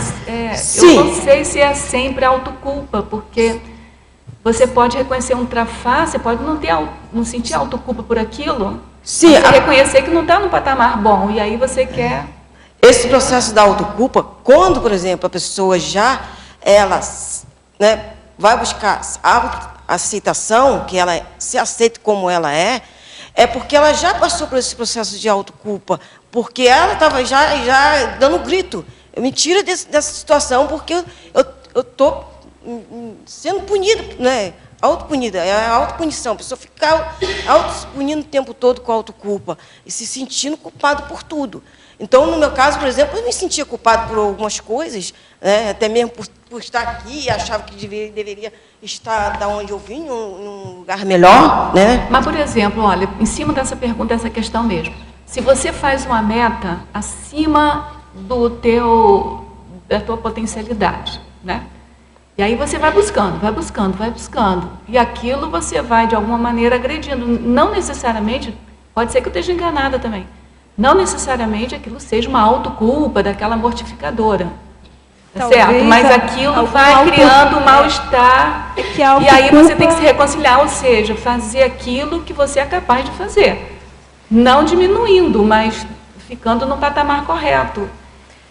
eu não sei se é sempre autoculpa, porque você pode reconhecer um trafar, você pode não sentir autoculpa por aquilo, sim, você reconhecer que não está no patamar bom, e aí você quer... Esse processo da autoculpa, quando, por exemplo, a pessoa né, vai buscar a aceitação, que ela se aceite como ela é porque ela já passou por esse processo de autoculpa, porque ela estava já dando grito, me tira dessa situação, porque eu estou sendo punida, né? Autopunida, é a autopunição, a pessoa ficar autopunindo o tempo todo com a autoculpa e se sentindo culpado por tudo. Então, no meu caso, por exemplo, eu me sentia culpado por algumas coisas, né, até mesmo por estar aqui, achava que deveria estar da onde eu vim, em um lugar melhor. Né? Mas, por exemplo, olha, em cima dessa pergunta, essa questão mesmo, se você faz uma meta acima da tua potencialidade, né? E aí você vai buscando, e aquilo você vai, de alguma maneira, agredindo. Não necessariamente, pode ser que eu esteja enganada também, não necessariamente aquilo seja uma autoculpa daquela mortificadora. Certo? Mas aquilo vai criando um mal-estar, e aí você tem que se reconciliar, ou seja, fazer aquilo que você é capaz de fazer. Não diminuindo, mas ficando no patamar correto.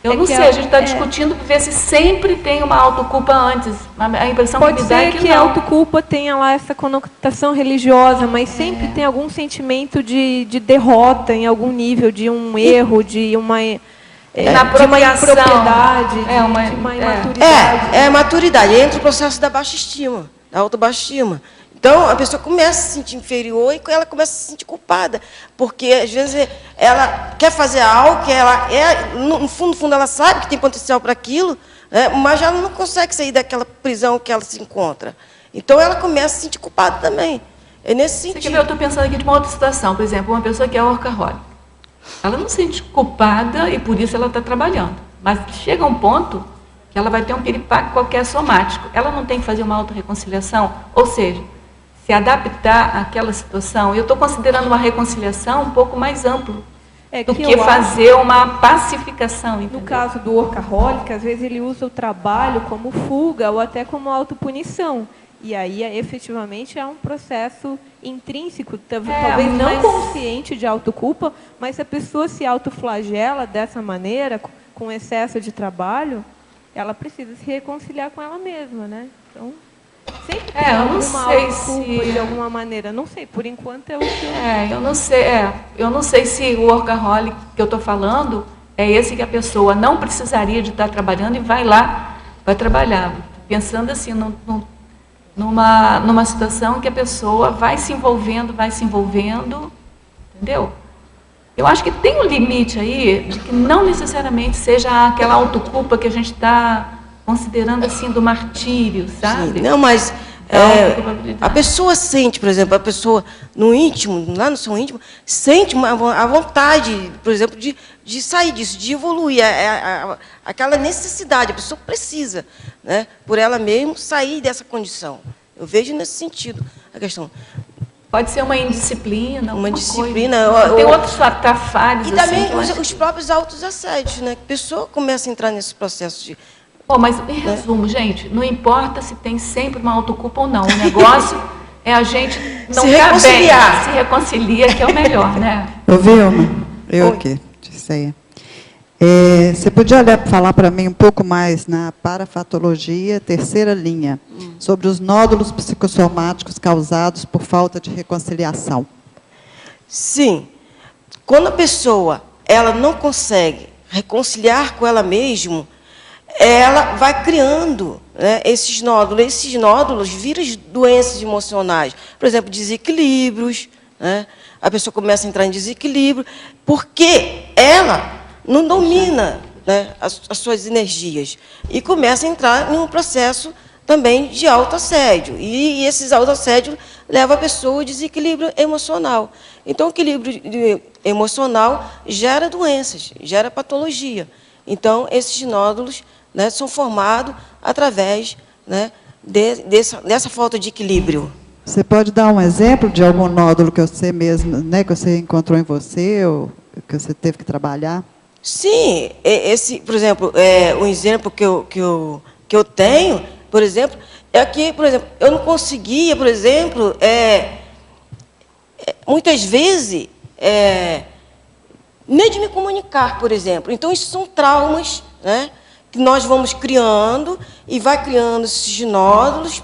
Eu não sei, a gente está discutindo para ver se sempre tem uma autoculpa antes. A impressão que me dá é que não. Pode ser que a autoculpa tenha lá essa conotação religiosa, mas sempre tem algum sentimento de derrota em algum nível, de um erro, de uma impropriedade, de uma imaturidade. É maturidade, entra o processo da baixa estima, da autobaixa estima. Então, a pessoa começa a se sentir inferior e ela começa a se sentir culpada, porque, às vezes, ela quer fazer algo que ela no fundo, ela sabe que tem potencial para aquilo, né, mas ela não consegue sair daquela prisão que ela se encontra. Então, ela começa a se sentir culpada também. É nesse sentido. Você quer ver, eu estou pensando aqui de uma outra situação, por exemplo, uma pessoa que é workaholic. Ela não se sente culpada e, por isso, ela está trabalhando. Mas chega um ponto que ela vai ter um piripaque qualquer somático. Ela não tem que fazer uma autorreconciliação, ou seja, se adaptar àquela situação. Eu estou considerando uma reconciliação um pouco mais amplo do que fazer uma pacificação. Entendeu? No caso do workaholic, às vezes ele usa o trabalho como fuga ou até como autopunição. E aí, efetivamente, é um processo intrínseco, talvez não consciente de autoculpa, mas se a pessoa se autoflagela dessa maneira, com excesso de trabalho, ela precisa se reconciliar com ela mesma, né? Então, sempre tem eu não alguma sei autoculpa se... de alguma maneira. Não sei, por enquanto é o que eu não sei se o workaholic que eu estou falando é esse que a pessoa não precisaria de estar trabalhando e vai lá, vai trabalhar. Pensando assim, numa situação que a pessoa vai se envolvendo, entendeu? Eu acho que tem um limite aí de que não necessariamente seja aquela autoculpa que a gente está considerando assim do martírio, sabe? Sim. Não, mas a pessoa sente, por exemplo, a pessoa no íntimo, lá no seu íntimo, sente a vontade, por exemplo, de sair disso, de evoluir, aquela necessidade, a pessoa precisa, né, por ela mesma, sair dessa condição. Eu vejo nesse sentido a questão. Pode ser uma indisciplina, uma disciplina. Tem outros trafares. E também assim, os próprios autos assédios, né? Que a pessoa começa a entrar nesse processo de... Mas, em resumo, gente, não importa se tem sempre uma autoculpa ou não. O negócio é a gente não ficar bem, se reconcilia, que é o melhor, né? Ô, Vilma, eu aqui, Tisseia. Você podia falar para mim um pouco mais na parafatologia, terceira linha, sobre os nódulos psicossomáticos causados por falta de reconciliação? Sim. Quando a pessoa ela não consegue reconciliar com ela mesma, ela vai criando, né, esses nódulos. Esses nódulos viram doenças emocionais. Por exemplo, desequilíbrios. Né? A pessoa começa a entrar em desequilíbrio, porque ela não domina, né, as suas energias. E começa a entrar em um processo também de autoassédio. E esses autoassédios levam a pessoa ao desequilíbrio emocional. Então, o equilíbrio emocional gera doenças, gera patologia. Então, esses nódulos, né, são formados através, né, dessa falta de equilíbrio. Você pode dar um exemplo de algum nódulo que você mesmo, né, que você encontrou em você, ou que você teve que trabalhar? Sim, por exemplo, um exemplo que eu tenho, por exemplo, é que, por exemplo, eu não conseguia, por exemplo, muitas vezes, nem de me comunicar, por exemplo. Então, isso são traumas, né, que nós vamos criando, e vai criando esses nódulos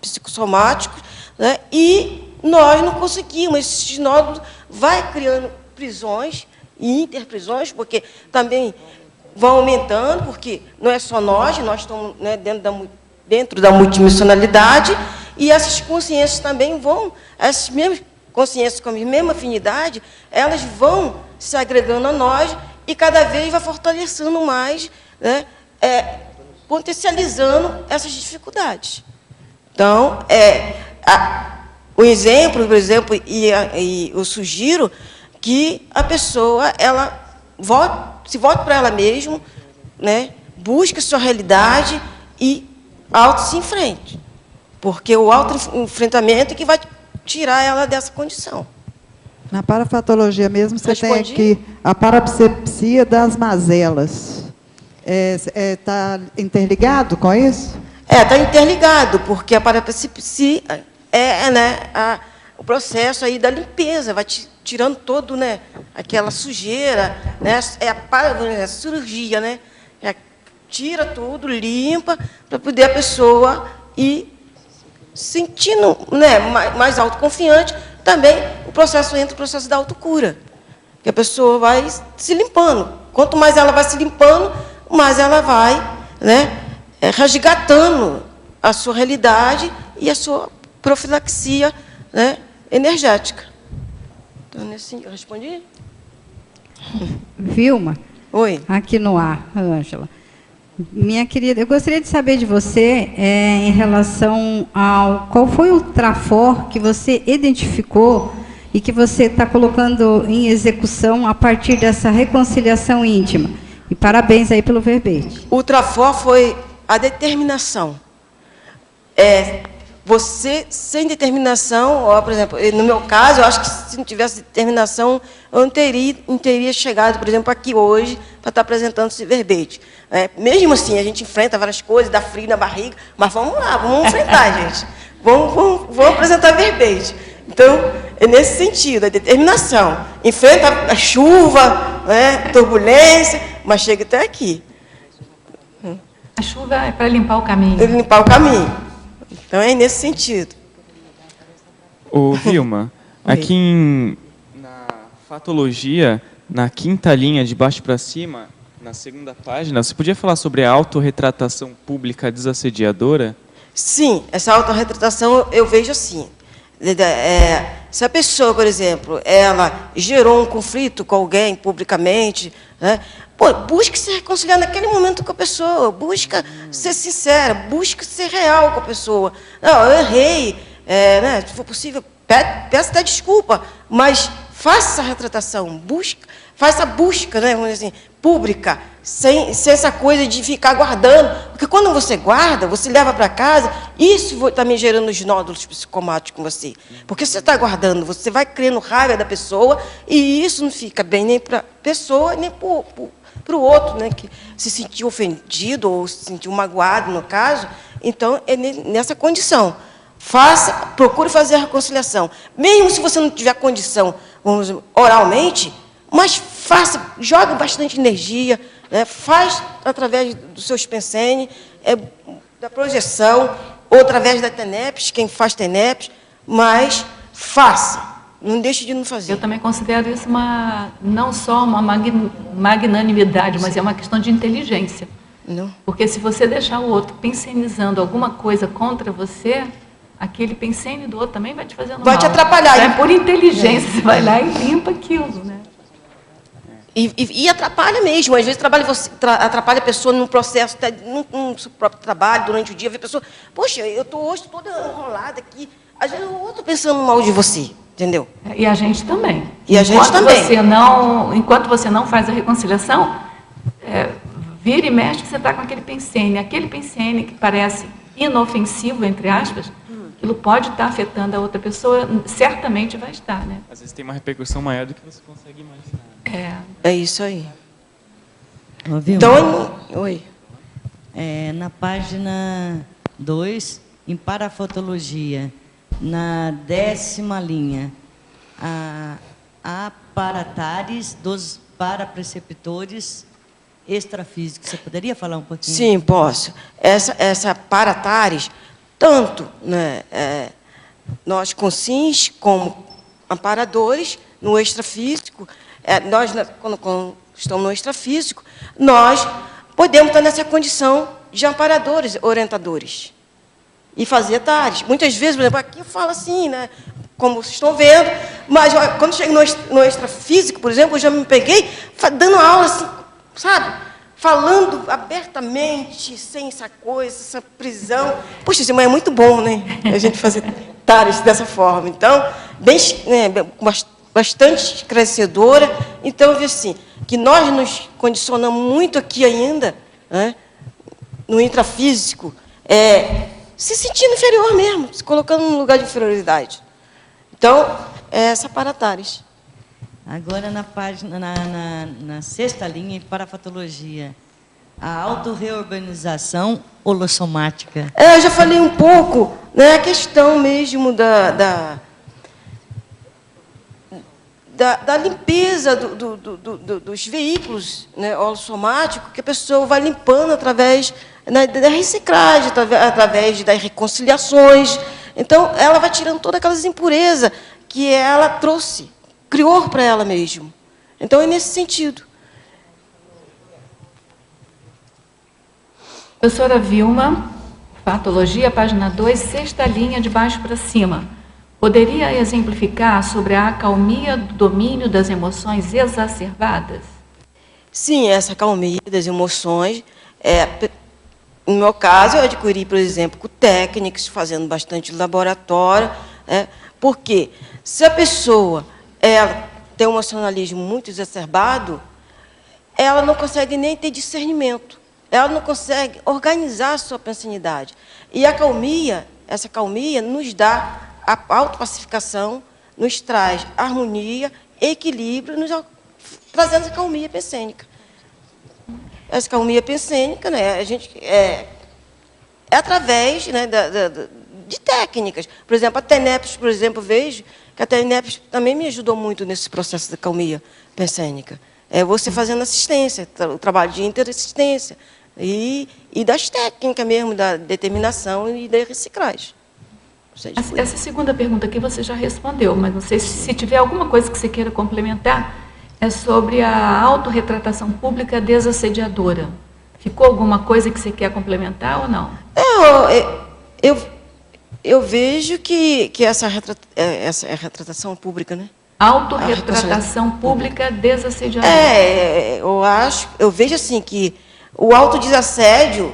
psicossomáticos, né, e nós não conseguimos. Esses nódulos vai criando prisões e interprisões, porque também vão aumentando, porque não é só nós estamos, né, dentro da multidimensionalidade, e essas consciências também vão, essas mesmas consciências com a mesma afinidade, elas vão se agregando a nós e cada vez vai fortalecendo mais, né, potencializando essas dificuldades. Então, o exemplo, por exemplo, e eu sugiro que a pessoa ela se volte para ela mesma, né, busque a sua realidade e se enfrente. Porque o autoenfrentamento é que vai tirar ela dessa condição. Na parafatologia mesmo, você Respondi? tem aqui a parapsepsia das mazelas. Está interligado com isso? Está interligado, porque a parapsepsia né, o processo aí da limpeza, vai tirando todo, né, aquela sujeira, né, a cirurgia, né, tira tudo, limpa, para poder a pessoa ir sentindo, né, mais autoconfiante. Também entra o processo da autocura, que a pessoa vai se limpando. Quanto mais ela vai se limpando, mais ela vai, né, resgatando a sua realidade e a sua profilaxia, né, energética. Então, assim, eu respondi? Vilma? Oi. Aqui no ar, Ângela. Minha querida, eu gostaria de saber de você em relação ao... Qual foi o trafor que você identificou e que você está colocando em execução a partir dessa reconciliação íntima? E parabéns aí pelo verbete. O trafor foi a determinação. Você, sem determinação, por exemplo, no meu caso, eu acho que se não tivesse determinação, eu não teria chegado, por exemplo, aqui hoje, para estar apresentando esse verbete. Mesmo assim, a gente enfrenta várias coisas, dá frio na barriga, mas vamos lá, vamos enfrentar, gente. Vamos apresentar verbete. Então, é nesse sentido, a determinação. Enfrenta a chuva, né, turbulência, mas chega até aqui. A chuva é para limpar o caminho. Para limpar o caminho. Então, é nesse sentido. Ô, Vilma, aqui na fatologia, na 5ª linha, de baixo para cima, na 2ª página, você podia falar sobre a autorretratação pública desassediadora? Sim, essa autorretratação eu vejo assim. Se a pessoa, por exemplo, ela gerou um conflito com alguém publicamente, né, busque se reconciliar naquele momento com a pessoa, busca ser sincera, busque ser real com a pessoa. Não, eu errei, né, se for possível, peça até desculpa, mas faça essa retratação, faça a busca, né, vamos dizer assim, pública, sem essa coisa de ficar guardando. Porque quando você guarda, você leva para casa, isso também gerando os nódulos psicomáticos com você. Porque você está guardando, você vai criando raiva da pessoa, e isso não fica bem nem para a pessoa, nem para o outro, né, que se sentiu ofendido ou se sentiu magoado, no caso. Então, é nessa condição. Procure fazer a reconciliação. Mesmo se você não tiver condição, vamos dizer, oralmente, mas jogue bastante energia, né, faz através dos seus pensene, da projeção, ou através da TENEPS, quem faz TENEPS, mas faça. Não deixe de não fazer. Eu também considero isso não só uma magnanimidade, mas é uma questão de inteligência. Não. Porque se você deixar o outro pensenizando alguma coisa contra você, aquele pensene do outro também vai te fazer mal. Vai te atrapalhar. É por inteligência, você vai lá e limpa aquilo, né? E atrapalha mesmo. Às vezes atrapalha a pessoa num processo, no seu próprio trabalho, durante o dia. Vê a pessoa, poxa, eu estou hoje toda enrolada aqui. Às vezes o outro pensando mal de você, entendeu? E a gente também. E a gente também. Enquanto você não faz a reconciliação, vira e mexe, você está com aquele pensene que parece inofensivo, entre aspas, aquilo pode estar afetando a outra pessoa, certamente vai estar, né? Às vezes tem uma repercussão maior do que você consegue imaginar. É isso aí. Ô, Vilma, Então, oi. na página 2, em parafotologia, na 10ª linha, a aparatares dos parapreceptores extrafísicos. Você poderia falar um pouquinho? Sim, posso. Essa paratares, tanto, né, nós conscientes como amparadores no extrafísico, nós, quando estamos no extrafísico, nós podemos estar nessa condição de amparadores, orientadores, e fazer tares. Muitas vezes, por exemplo, aqui eu falo assim, né, como vocês estão vendo, mas quando chego no extrafísico, por exemplo, eu já me peguei dando aula assim, sabe? Falando abertamente, sem essa coisa, essa prisão. Puxa, isso é muito bom, né? A gente fazer tares dessa forma. Então, bastante esclarecedora. Então, eu vi assim, que nós nos condicionamos muito aqui ainda, né, no intrafísico, se sentindo inferior mesmo, se colocando num lugar de inferioridade. Então, essa paratares. Agora, na página, na 6ª linha, para a patologia, a autorreurbanização holossomática. Eu já falei um pouco, né, a questão mesmo da limpeza dos veículos, né, holossomáticos, que a pessoa vai limpando através da reciclagem, através das reconciliações. Então, ela vai tirando todas aquelas impurezas que ela trouxe, criou para ela mesma. Então, é nesse sentido. Professora Vilma, patologia, página 2, 6ª linha, de baixo para cima. Poderia exemplificar sobre a acalmia do domínio das emoções exacerbadas? Sim, essa acalmia das emoções. No meu caso, eu adquiri, por exemplo, com técnicas, fazendo bastante laboratório. Porque se a pessoa tem um emocionalismo muito exacerbado, ela não consegue nem ter discernimento. Ela não consegue organizar a sua pensanidade. E a acalmia, essa acalmia, nos dá a autopacificação, nos traz harmonia, equilíbrio, trazendo essa acalmia pensênica. Essa acalmia pensênica, né, a gente, é através, né, de técnicas. Por exemplo, a TENEPS, por exemplo, vejo que a TENEPS também me ajudou muito nesse processo de acalmia pensênica. é você fazendo assistência, o trabalho de interassistência e das técnicas mesmo, da determinação e da reciclagem. Essa segunda pergunta aqui você já respondeu, mas não sei se tiver alguma coisa que você queira complementar, é sobre a autorretratação pública desassediadora. Ficou alguma coisa que você quer complementar ou não? Eu vejo que essa retratação pública, né? Autorretratação pública desassediadora. Eu vejo assim que o autodesassédio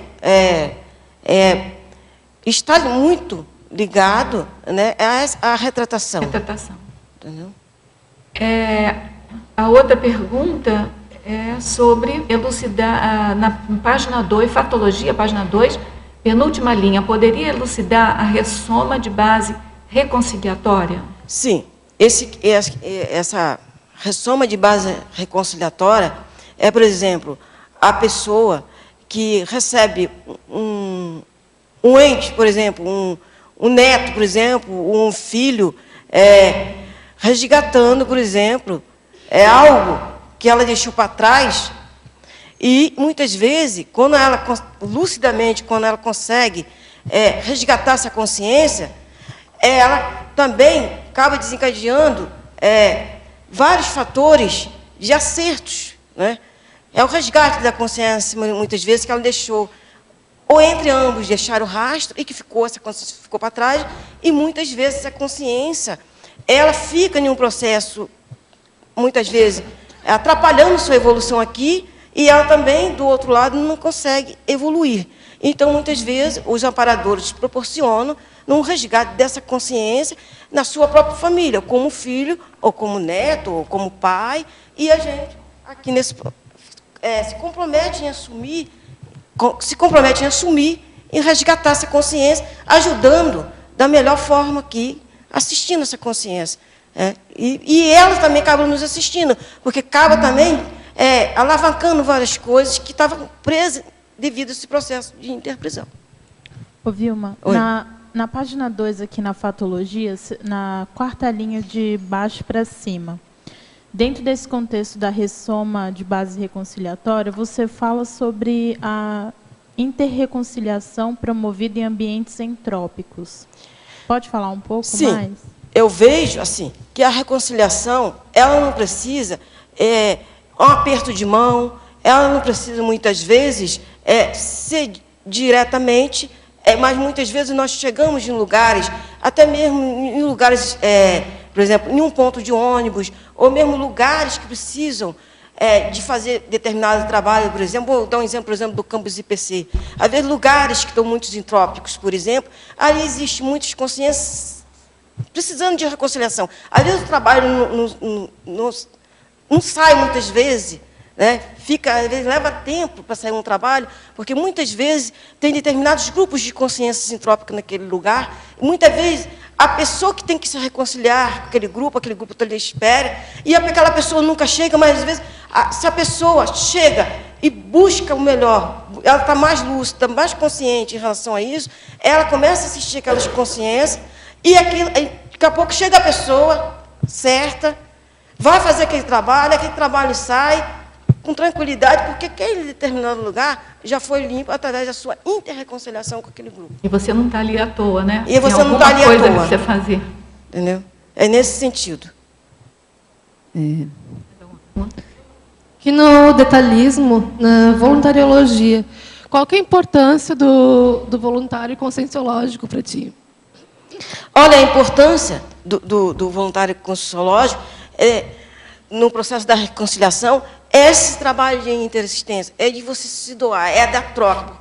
está muito ligado, né, à retratação. Entendeu? A outra pergunta é sobre elucidar, na página 2, fatologia, página 2, penúltima linha, poderia elucidar a ressoma de base reconciliatória? Sim. Essa ressoma de base reconciliatória é, por exemplo, a pessoa que recebe um ente, por exemplo, um neto, por exemplo, um filho, resgatando, por exemplo, algo que ela deixou para trás, e muitas vezes, lucidamente, quando ela consegue resgatar essa consciência, ela também acaba desencadeando vários fatores de acertos, né? É o resgate da consciência, muitas vezes, que ela deixou, ou entre ambos deixaram o rastro e que essa consciência ficou para trás, e muitas vezes essa consciência ela fica em um processo, muitas vezes, atrapalhando sua evolução aqui, e ela também, do outro lado, não consegue evoluir. Então, muitas vezes, os amparadores proporcionam um resgate dessa consciência na sua própria família, como filho, ou como neto, ou como pai, e a gente, aqui se compromete em assumir e resgatar essa consciência, ajudando da melhor forma aqui, assistindo essa consciência. E ela também acaba nos assistindo, porque acaba também alavancando várias coisas que estavam presas devido a esse processo de interprisão. Ô, Vilma, na página 2 aqui na fatologia, na quarta linha de baixo para cima, dentro desse contexto da ressoma de base reconciliatória, você fala sobre a interreconciliação promovida em ambientes entrópicos. Pode falar um pouco mais? Eu vejo assim que a reconciliação, ela não precisa um aperto de mão, ela não precisa muitas vezes ser diretamente, mas muitas vezes nós chegamos em lugares, até mesmo em lugares, por exemplo, em um ponto de ônibus, ou mesmo lugares que precisam de fazer determinado trabalho, por exemplo, vou dar um exemplo, por exemplo, do campus IPC. Às vezes, lugares que estão muito entrópicos, por exemplo, ali existem muitas consciências precisando de reconciliação. Às vezes, o trabalho não sai muitas vezes, né? Às vezes, leva tempo para sair um trabalho, porque muitas vezes tem determinados grupos de consciências entrópicas naquele lugar, e muitas vezes a pessoa que tem que se reconciliar com aquele grupo está ali à espera, e aquela pessoa nunca chega, mas às vezes, se a pessoa chega e busca o melhor, ela está mais lúcida, mais consciente em relação a isso, ela começa a assistir aquelas consciências, e daqui a pouco chega a pessoa certa, vai fazer aquele trabalho sai com tranquilidade, porque aquele determinado lugar já foi limpo através da sua interreconciliação com aquele grupo. E você não está ali à toa, né? E você não está ali à toa. Tem alguma coisa que você fazer. Entendeu? É nesse sentido. Que no detalhismo, na voluntariologia, qual que é a importância do voluntário conscienciológico para ti? Olha, a importância do voluntário conscienciológico no processo da reconciliação é esse trabalho de interassistência, é de você se doar, é da troca.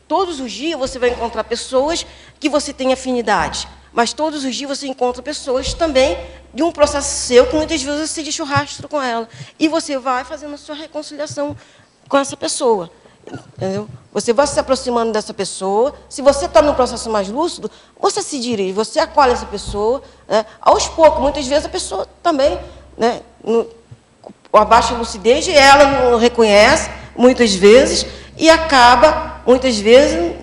Todos os dias você vai encontrar pessoas que você tem afinidade, mas todos os dias você encontra pessoas também de um processo seu que muitas vezes você deixa o rastro com ela. E você vai fazendo a sua reconciliação com essa pessoa. Entendeu? Você vai se aproximando dessa pessoa. Se você está num processo mais lúcido, você se dirige, você acolhe essa pessoa. Né? Aos poucos, muitas vezes a pessoa também, né, a baixa lucidez, ela não reconhece, muitas vezes, e acaba, muitas vezes,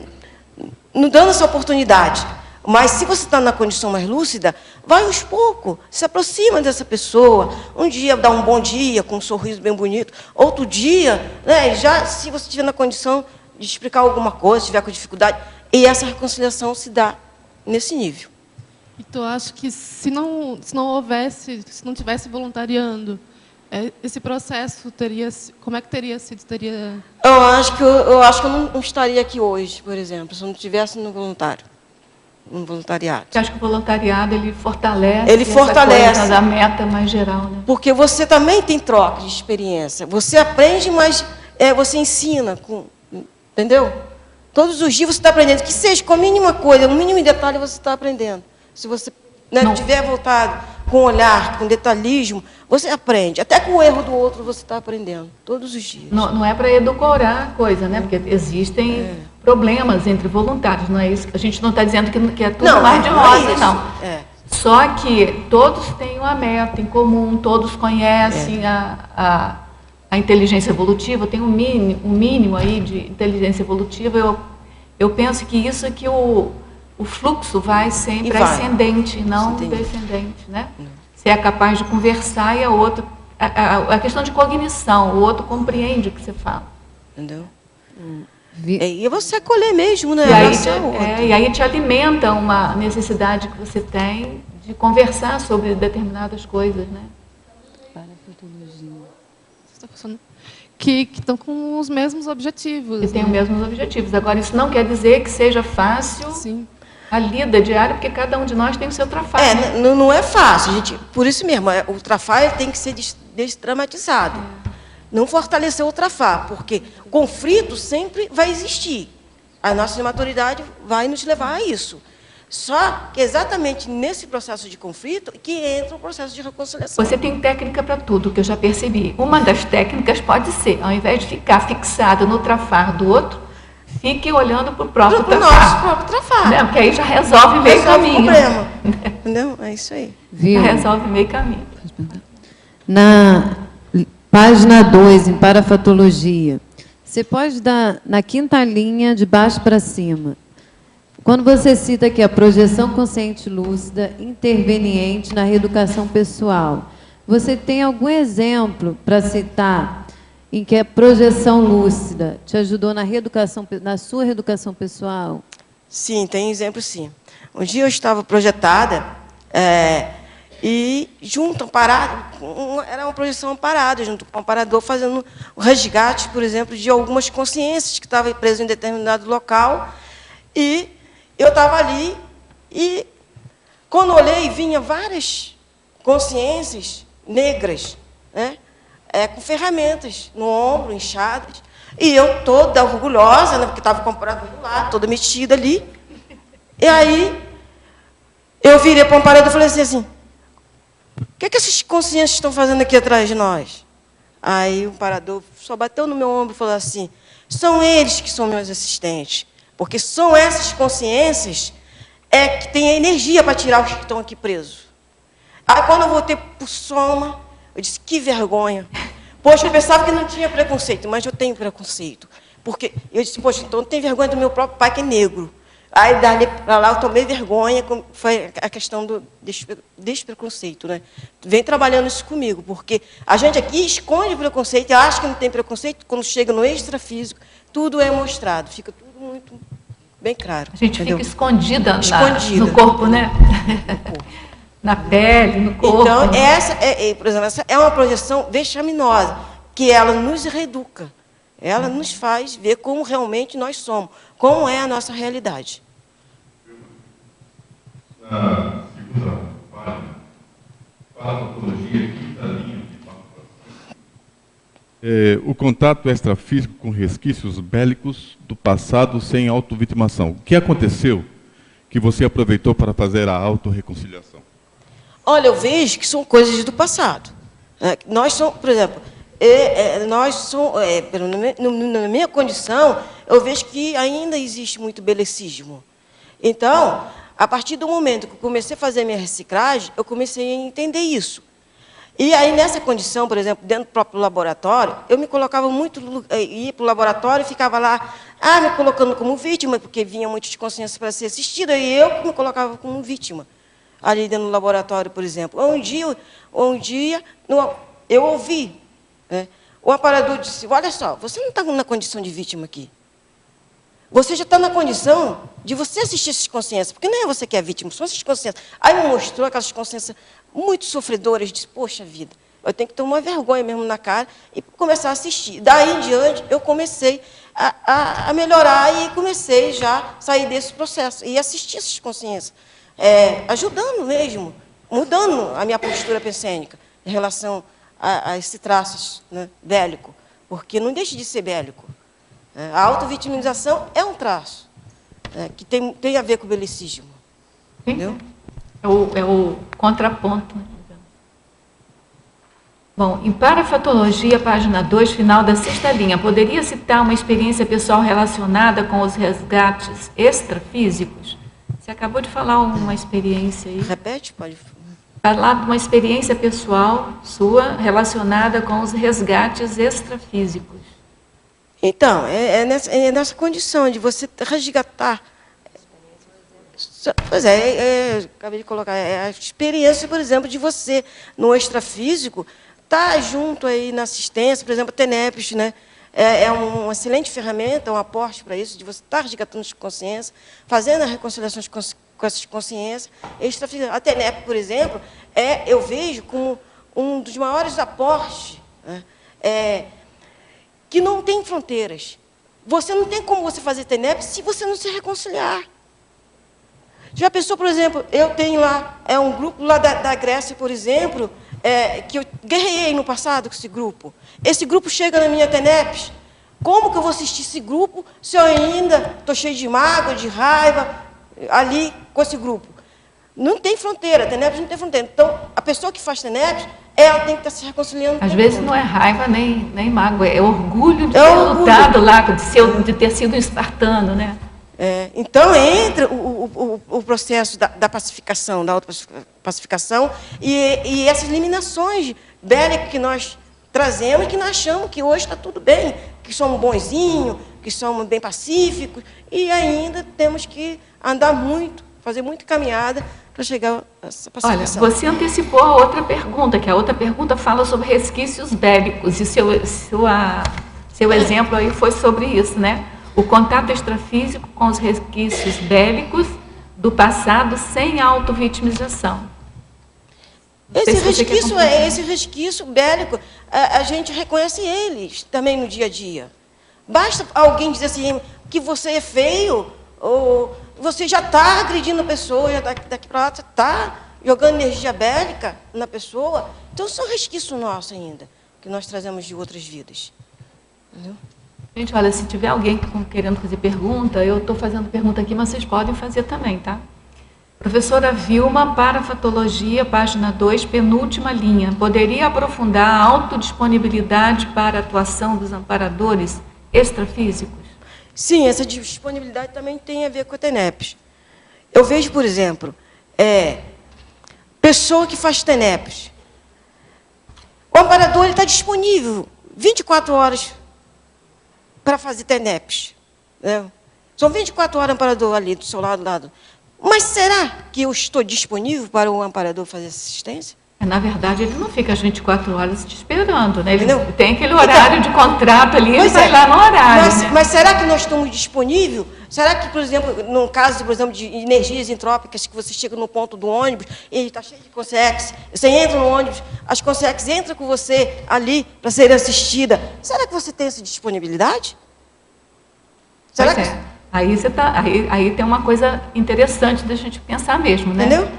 não dando essa oportunidade. Mas se você está na condição mais lúcida, vai aos poucos, se aproxima dessa pessoa. Um dia dá um bom dia, com um sorriso bem bonito. Outro dia, né, já se você estiver na condição de explicar alguma coisa, estiver com dificuldade, e essa reconciliação se dá nesse nível. Então, eu acho que se não houvesse, se não tivesse voluntariando, esse processo teria, como é que teria sido? Eu acho que eu não estaria aqui hoje, por exemplo, se eu não estivesse no voluntariado. Eu acho que o voluntariado ele fortalece. Ele fortalece essa coisa da meta mais geral, né? Porque você também tem troca de experiência. Você aprende, mas você ensina, entendeu? Todos os dias você está aprendendo, que seja com a mínima coisa, o mínimo detalhe você está aprendendo. Se você tiver voltado com olhar, com detalhismo, você aprende. Até com o erro do outro você está aprendendo, todos os dias. Não é para edulcorar a coisa, né? Porque existem problemas entre voluntários, não é isso? A gente não está dizendo que é tudo mais de rosa, não. Só que todos têm uma meta em comum, todos conhecem a inteligência evolutiva, tem um mínimo aí de inteligência evolutiva. Eu penso que isso é que o fluxo vai sempre ascendente, não descendente, né? Você é capaz de conversar e a questão de cognição, o outro compreende o que você fala. Entendeu? E você acolher mesmo, né? E aí te alimenta uma necessidade que você tem de conversar sobre determinadas coisas, né? Que estão com os mesmos objetivos. Que têm os mesmos objetivos. Agora, isso não quer dizer que seja fácil a lida diária, porque cada um de nós tem o seu trafar. Não é fácil, gente. Por isso mesmo, o trafar tem que ser desdramatizado. Não fortalecer o trafar, porque conflito sempre vai existir. A nossa imaturidade vai nos levar a isso. Só que exatamente nesse processo de conflito que entra o processo de reconciliação. Você tem técnica para tudo, que eu já percebi. Uma das técnicas pode ser, ao invés de ficar fixado no trafar do outro, fique olhando para o próprio trafar. Nosso próprio trafar. Né? Porque aí já resolve meio caminho. Problema. Entendeu? É isso aí. Resolve meio caminho. Na página 2, em parafatologia, você pode dar na quinta linha, de baixo para cima. Quando você cita que a projeção consciente lúcida interveniente na reeducação pessoal, você tem algum exemplo para citar em que a projeção lúcida te ajudou na sua reeducação pessoal? Sim, tem exemplo sim. Um dia eu estava projetada e junto, era uma projeção amparada, junto com o amparador, fazendo o resgate, por exemplo, de algumas consciências que estavam presas em determinado local. E eu estava ali e, quando olhei, vinha várias consciências negras, né, com ferramentas no ombro, inchadas. E eu toda orgulhosa, né, porque estava com o amparador do lado, toda metida ali. E aí, eu virei para o amparador e falei assim, o que essas consciências estão fazendo aqui atrás de nós? Aí o amparador só bateu no meu ombro e falou assim, são eles que são meus assistentes. Porque são essas consciências que têm a energia para tirar os que estão aqui presos. Aí, quando eu voltei para o soma, eu disse, que vergonha. Poxa, eu pensava que não tinha preconceito, mas eu tenho preconceito. Porque eu disse, poxa, então não tem vergonha do meu próprio pai, que é negro. Aí, dali para lá, eu tomei vergonha, foi a questão do despreconceito, né? Vem trabalhando isso comigo, porque a gente aqui esconde preconceito, acha que não tem preconceito, quando chega no extrafísico, tudo é mostrado, fica tudo muito bem claro. A gente fica escondida no corpo, né? Na pele, no corpo. Então, por exemplo, essa é uma projeção vexaminosa, que ela nos reeduca. Ela nos faz ver como realmente nós somos, como é a nossa realidade. Na segunda página, patologia, quinta linha de o contato extrafísico com resquícios bélicos do passado sem autovitimação. O que aconteceu que você aproveitou para fazer a autorreconciliação? Olha, eu vejo que são coisas do passado. Nós somos, por exemplo, na minha condição, eu vejo que ainda existe muito belecismo. Então, a partir do momento que eu comecei a fazer a minha reciclagem, eu comecei a entender isso. E aí, nessa condição, por exemplo, dentro do próprio laboratório, eu me colocava muito, ia para o laboratório e ficava lá me colocando como vítima, porque vinha muitas consciências para ser assistida, e eu me colocava como vítima, ali dentro do laboratório, por exemplo. Um dia eu ouvi, né, o amparador disse, olha só, você não está na condição de vítima aqui. Você já está na condição de você assistir essas consciências, porque não é você que é vítima, são essas consciências. Aí me mostrou aquelas consciências muito sofredoras, disse, poxa vida, eu tenho que ter uma vergonha mesmo na cara e começar a assistir. Daí em diante, eu comecei a melhorar e comecei já a sair desse processo e assistir essas consciências, ajudando mesmo, mudando a minha postura pensênica em relação a esse traço, né, bélico, porque não deixa de ser bélico. A autovitimização é um traço que tem a ver com o belicismo. Entendeu? É o contraponto. Bom, em Parafatologia, página 2, final da 6ª linha, poderia citar uma experiência pessoal relacionada com os resgates extrafísicos? Você acabou de falar uma experiência aí. Repete, pode. Falar de uma experiência pessoal sua relacionada com os resgates extrafísicos. Então, é nessa condição de você resgatar. Pois acabei de colocar, a experiência, por exemplo, de você, no extrafísico, estar junto aí na assistência, por exemplo, a TENEPS, né? É uma excelente ferramenta, um aporte para isso, de você estar resgatando as consciências, fazendo a reconciliação com essas consciências. A TENEP, por exemplo, eu vejo como um dos maiores aportes, né? Que não tem fronteiras. Você não tem como você fazer TENEP se você não se reconciliar. Já pensou, por exemplo, eu tenho lá, um grupo lá da Grécia, por exemplo, que eu guerreiei no passado com esse grupo. Esse grupo chega na minha TENEP. Como que eu vou assistir esse grupo se eu ainda estou cheio de mágoa, de raiva, ali com esse grupo? Não tem fronteira, TENEP não tem fronteira. Então, a pessoa que faz TENEP, ela tem que estar se reconciliando. Às vezes não é raiva nem mágoa, é orgulho de ter lutado lá, de ter sido um espartano, né? Então, entra o processo da pacificação, da autopacificação, e essas eliminações bélicas que nós trazemos, que nós achamos que hoje está tudo bem, que somos bonzinhos, que somos bem pacíficos, e ainda temos que andar muito, fazer muita caminhada para chegar a essa pacificação. Olha, você antecipou a outra pergunta, que a outra pergunta fala sobre resquícios bélicos, e seu exemplo aí foi sobre isso, né? O contato extrafísico com os resquícios bélicos do passado sem autovitimização. Esse resquício bélico, a gente reconhece eles também no dia a dia. Basta alguém dizer assim, que você é feio, ou você já está agredindo a pessoa, já daqui para lá está jogando energia bélica na pessoa. Então, são resquícios nossos ainda, que nós trazemos de outras vidas. Entendeu? Gente, olha, se tiver alguém querendo fazer pergunta, eu estou fazendo pergunta aqui, mas vocês podem fazer também, tá? Professora Vilma, Parafatologia, página 2, penúltima linha. Poderia aprofundar a autodisponibilidade para a atuação dos amparadores extrafísicos? Sim, essa disponibilidade também tem a ver com a TENEPS. Eu vejo, por exemplo, pessoa que faz TENEPS. O amparador está disponível 24 horas para fazer TENEPS. Né? São 24 horas o amparador ali do seu lado. Mas será que eu estou disponível para o amparador fazer assistência? Na verdade, ele não fica as 24 horas te esperando, né? Ele tem aquele horário de contrato ali, ele vai lá no horário. Mas será que nós estamos disponíveis? Será que, por exemplo, no caso, por exemplo, de energias entrópicas, que você chega no ponto do ônibus, e ele está cheio de consciências, você entra no ônibus, as consciências entram com você ali para ser assistida. Será que você tem essa disponibilidade? Será que... Aí tem uma coisa interessante da gente pensar mesmo, né? Entendeu?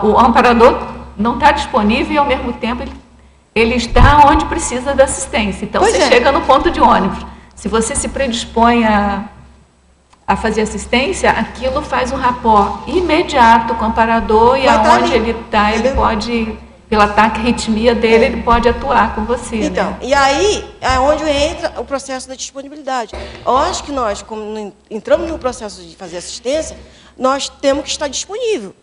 O amparador não está disponível e, ao mesmo tempo, ele está onde precisa da assistência. Então, você chega no ponto de ônibus. Se você se predispõe a fazer assistência, aquilo faz um rapport imediato com o amparador e aonde ele está, ele pode, pela taquirritmia dele, ele pode atuar com você. Então, né? E aí é onde entra o processo da disponibilidade. Eu acho que nós, como entramos no processo de fazer assistência, nós temos que estar disponível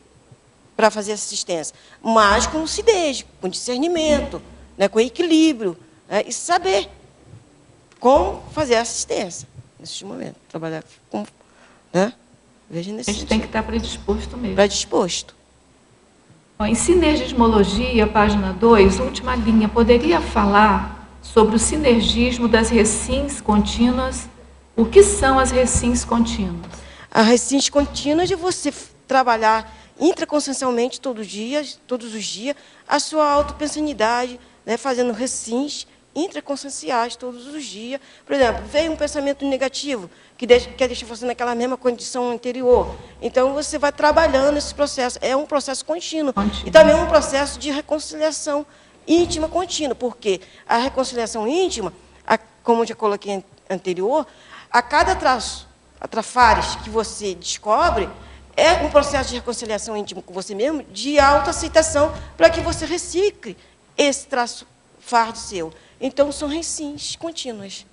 para fazer assistência, mas com lucidez, com discernimento, né, com equilíbrio, né, e saber como fazer assistência. nesses momentos. Trabalhar com... Né? Veja nesse A gente tem que estar predisposto mesmo. Predisposto. Bom, em sinergismologia, página 2, última linha, poderia falar sobre o sinergismo das recins contínuas? O que são as recins contínuas? As recins contínuas de você trabalhar intraconsciencialmente todos os dias, a sua autopensanidade, né, fazendo recins intraconscienciais todos os dias. Por exemplo, veio um pensamento negativo, que quer deixar você naquela mesma condição anterior. Então, você vai trabalhando esse processo. É um processo contínuo. E também é um processo de reconciliação íntima contínua, porque a reconciliação íntima, como eu já coloquei anterior, a cada trafares que você descobre, é um processo de reconciliação íntima com você mesmo, de autoaceitação, para que você recicle esse traço fardo seu. Então, são recins contínuas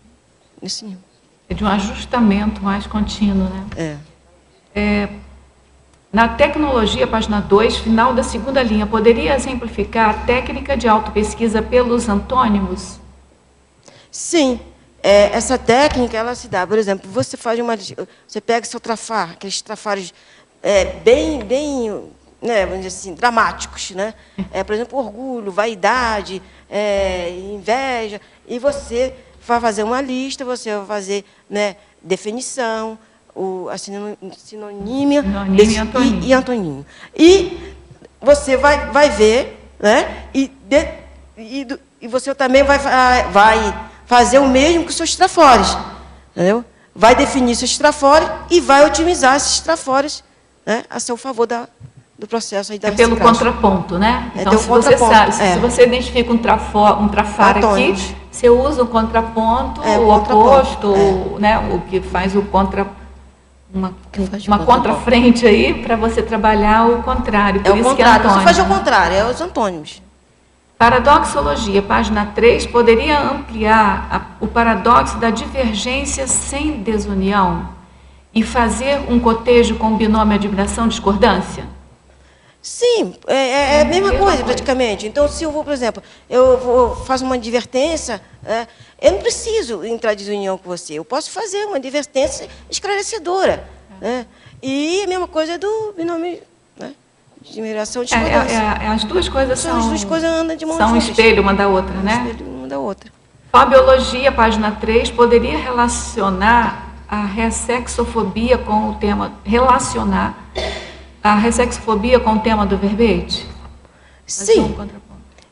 nesse nível. É de um ajustamento mais contínuo, né? É. Na tecnologia, página 2, final da segunda linha, poderia exemplificar a técnica de autopesquisa pelos antônimos? Sim. Essa técnica, ela se dá, por exemplo, você pega seu trafar, aqueles trafares bem, né, vamos dizer assim, dramáticos, né? Por exemplo, orgulho, vaidade, inveja, e você vai fazer uma lista, você vai fazer, né, definição, a sinonímia e antonímio. E você vai ver, né? E você também vai fazer o mesmo com os seus trafores, entendeu? Vai definir seus trafores e vai otimizar esses trafores, né, a seu favor do processo aí da pelo reciclagem. contraponto, né? Então, Tem um contraponto. se você identifica um trafar aqui, você usa o contraponto, o oposto, né, o que faz o uma contrafrente aí, para você trabalhar o contrário. É o contrário, você faz o contrário, é os antônimos. Paradoxologia, página 3, poderia ampliar o paradoxo da divergência sem desunião e fazer um cotejo com o binômio admiração-discordância? Sim, é a mesma coisa, praticamente. Então, se eu vou, por exemplo, faço uma advertência, eu não preciso entrar em desunião com você, eu posso fazer uma advertência esclarecedora. Né? E a mesma coisa do binômio, né, de admiração e discordância. As duas coisas As duas coisas andam de mão são um juntas. espelho uma da outra, né? Espelho uma da outra. Fabiologia, página 3, poderia relacionar a ressexofobia com o tema... Relacionar a ressexofobia com o tema do verbete? Sim.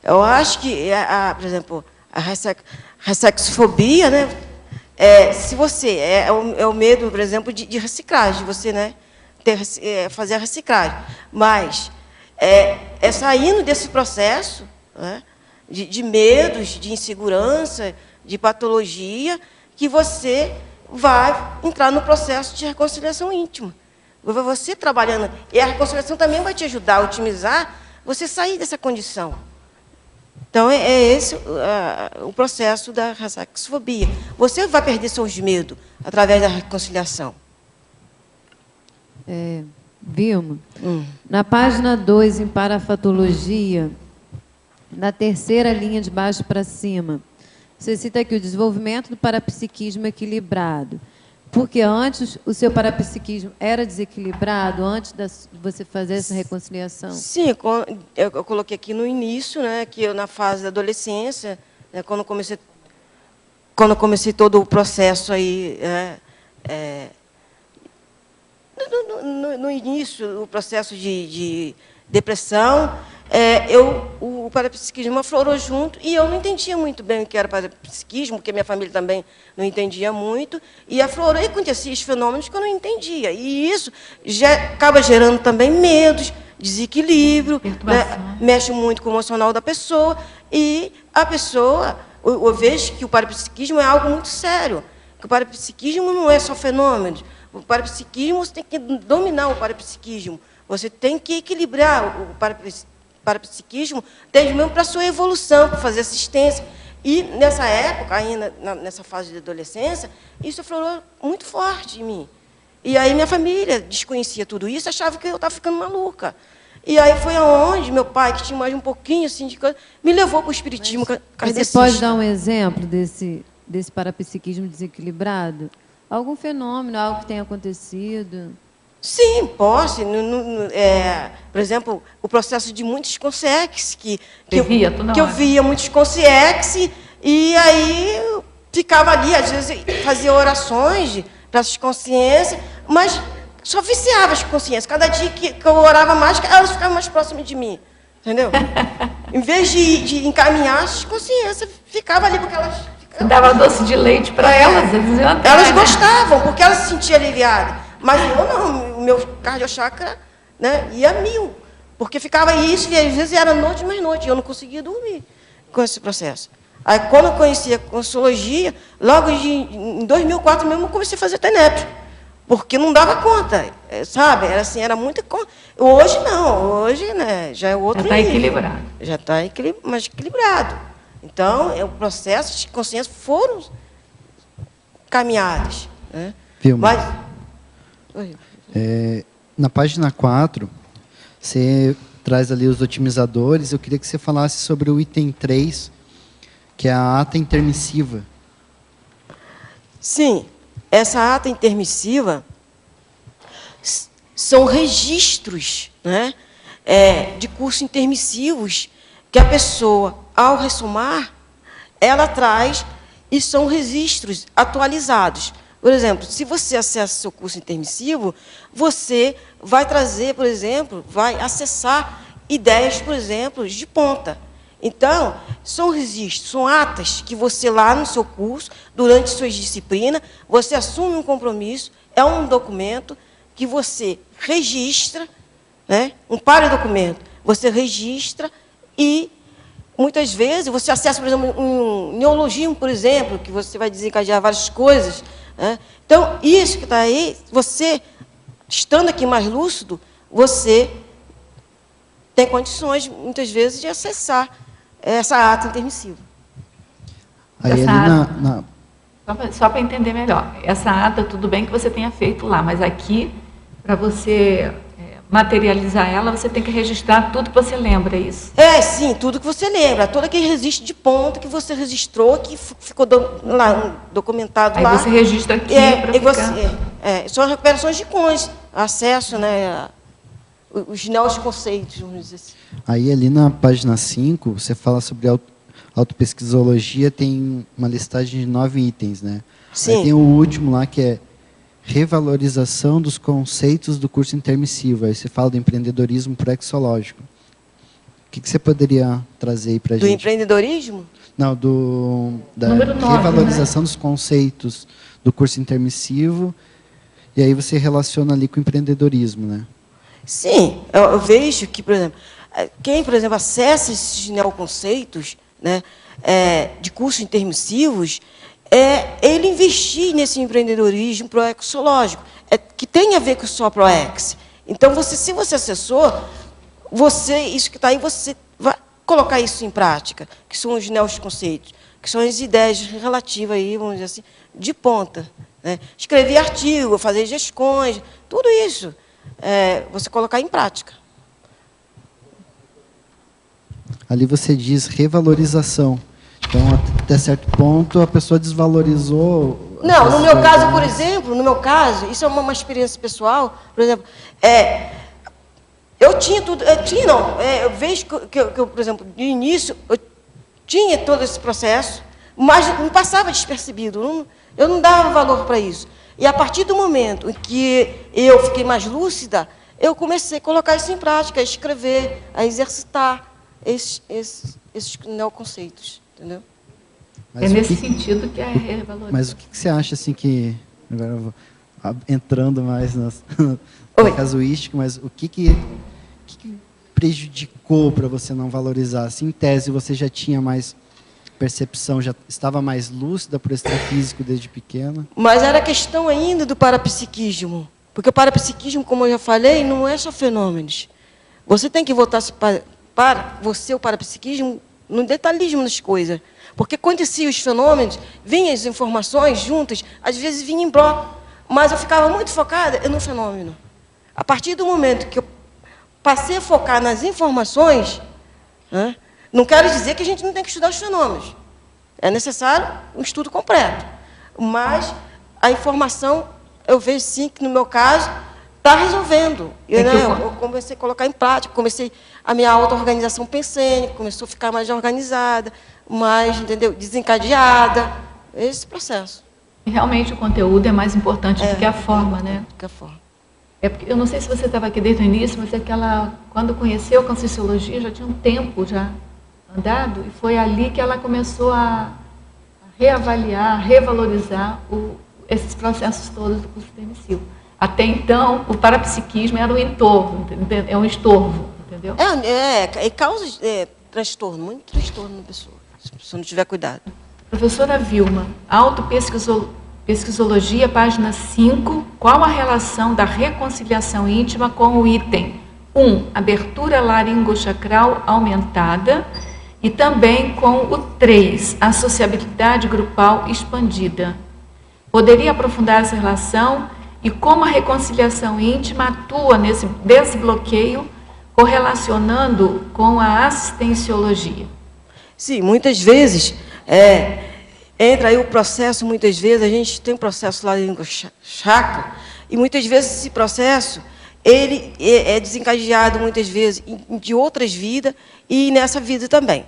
Eu acho que, por exemplo, a ressexofobia, né? Se você... É o medo, por exemplo, de reciclagem, de você, né, fazer a reciclagem. Mas saindo desse processo, né, de medos, de insegurança, de patologia, que você vai entrar no processo de reconciliação íntima. Você trabalhando, e a reconciliação também vai te ajudar a otimizar você sair dessa condição. Então, esse o processo da ressexofobia. Você vai perder seus medos através da reconciliação. Vilma, na página 2, em parafatologia, na terceira linha de baixo para cima, você cita aqui o desenvolvimento do parapsiquismo equilibrado. Porque antes o seu parapsiquismo era desequilibrado, antes de você fazer essa reconciliação? Sim, eu coloquei aqui no início, né, que eu, na fase da adolescência, né, quando eu comecei todo o processo aí, no início, o processo de depressão, o parapsiquismo aflorou junto, e eu não entendia muito bem o que era parapsiquismo, porque minha família também não entendia muito, e aflorou, e acontecia esses fenômenos que eu não entendia. E isso já acaba gerando também medos, desequilíbrio, né, mexe muito com o emocional da pessoa, e a pessoa, eu vejo que o parapsiquismo é algo muito sério, que o parapsiquismo não é só fenômenos, o parapsiquismo, você tem que dominar o parapsiquismo, você tem que equilibrar o parapsiquismo, desde mesmo para a sua evolução, para fazer assistência. E, nessa época, ainda nessa fase de adolescência, isso aflorou muito forte em mim. E aí minha família desconhecia tudo isso, achava que eu estava ficando maluca. E aí foi aonde meu pai, que tinha mais um pouquinho assim de coisa, me levou para o espiritismo kardecista. Você pode dar um exemplo desse parapsiquismo desequilibrado? algum fenômeno, algo que tenha acontecido. Sim, posso. Por exemplo, o processo de muitos consciências, que eu via muitos consciências, e aí eu ficava ali, às vezes fazia orações para essas consciências, mas só viciava as consciências. Cada dia que eu orava mais, elas ficavam mais próximas de mim. Entendeu? Em vez de encaminhar, as consciências ficavam ali, porque elas... Você dava doce de leite para elas, elas gostavam, porque elas se sentiam aliviadas. Mas eu não, o meu cardiochakra, né, ia a 1000. Porque ficava isso, e às vezes era noite mais noite, e eu não conseguia dormir com esse processo. Aí, quando eu conheci a Consciologia, logo em 2004 mesmo, eu comecei a fazer TENEP. Porque não dava conta, sabe? Era assim, era muito... Hoje não, hoje, né, já é outro nível. Já está equilibrado. Já está mais equilibrado. Então, o processo de consciência foram caminhados. Né? Vilma, Mas... na página 4, você traz ali os otimizadores. Eu queria que você falasse sobre o item 3, que é a ata intermissiva. Sim, essa ata intermissiva são registros, né, de cursos intermissivos que a pessoa, ao ressumar, ela traz, e são registros atualizados. Por exemplo, se você acessa seu curso intermissivo, você vai trazer, por exemplo, vai acessar ideias, por exemplo, de ponta. Então, são registros, são atas que você lá no seu curso, durante suas disciplinas, você assume um compromisso, é um documento que você registra, né, um paradocumento, você registra e, muitas vezes, você acessa, por exemplo, um neologismo, por exemplo, que você vai desencadear várias coisas. Né? Então, isso que está aí, você, estando aqui mais lúcido, você tem condições, muitas vezes, de acessar essa ata intermissiva. Aí, ali Só para entender melhor, essa ata, tudo bem que você tenha feito lá, mas aqui, para você materializar ela, você tem que registrar tudo que você lembra, é isso? Sim, tudo que você lembra, todo aquele registro de ponto que você registrou, que ficou lá, documentado aí lá. Aí você registra aqui são recuperações de cons, acesso, né, os neoconceitos, vamos dizer assim. Aí, ali na página 5, você fala sobre autopesquisologia, tem uma listagem de 9 itens, né? Sim. Aí tem o último lá, que é revalorização dos conceitos do curso intermissivo. Aí você fala do empreendedorismo proexológico. O que você poderia trazer aí para a gente? Do empreendedorismo? Não, da revalorização, né, dos conceitos do curso intermissivo. E aí você relaciona ali com o empreendedorismo, né? Sim, eu vejo que, por exemplo, quem, por exemplo, acessa esses neoconceitos, né, de cursos intermissivos, ele investir nesse empreendedorismo proexológico, que tem a ver com só proex. Então, se você acessou, isso que está aí, você vai colocar isso em prática, que são os neoconceitos, que são as ideias relativas aí, vamos dizer assim, de ponta. Né? Escrever artigo, fazer gestões, tudo isso, você colocar em prática. Ali você diz revalorização. Então, até certo ponto, a pessoa desvalorizou... Não, no meu caso, por exemplo, isso é uma experiência pessoal, por exemplo, eu tinha tudo, eu vejo que eu, por exemplo, no início, eu tinha todo esse processo, mas não passava despercebido, eu não dava valor para isso. E a partir do momento em que eu fiquei mais lúcida, eu comecei a colocar isso em prática, a escrever, a exercitar esses neoconceitos. Entendeu? Mas nesse sentido que é revalorização. Mas o que você acha, assim, que... Agora eu vou entrando mais na casuística, mas o que prejudicou para você não valorizar? Assim, em tese, você já tinha mais percepção, já estava mais lúcida por extrafísico desde pequena? Mas era questão ainda do parapsiquismo. Porque o parapsiquismo, como eu já falei, não é só fenômenos. Você tem que voltar para você, o parapsiquismo, no detalhismo das coisas. Porque aconteciam os fenômenos, vinham as informações juntas, às vezes vinham em bloco, mas eu ficava muito focada no fenômeno. A partir do momento que eu passei a focar nas informações, né, não quero dizer que a gente não tem que estudar os fenômenos. É necessário um estudo completo. Mas a informação, eu vejo sim que, no meu caso, está resolvendo. Eu comecei a colocar em prática, a minha auto-organização pensênica, começou a ficar mais organizada, mais, entendeu, desencadeada, esse processo. E realmente o conteúdo é mais importante do que a forma, né? Do que a forma. Porque, eu não sei se você estava aqui desde o início, mas quando conheceu a Conscienciologia, já tinha um tempo já andado, e foi ali que ela começou a reavaliar, revalorizar esses processos todos do curso permissivo. Até então, o parapsiquismo era um entorno, é um estorvo, entendeu? E causa transtorno, muito transtorno na pessoa, se a pessoa não tiver cuidado. Professora Vilma, Autopesquisologia, página 5, qual a relação da reconciliação íntima com o item 1, abertura laringochacral aumentada, e também com o 3, a sociabilidade grupal expandida? Poderia aprofundar essa relação e como a reconciliação íntima atua nesse desbloqueio, correlacionando com a assistenciologia? Sim, muitas vezes, entra aí o processo, muitas vezes, a gente tem um processo laringochacral, e muitas vezes esse processo, ele é desencadeado, muitas vezes, de outras vidas, e nessa vida também.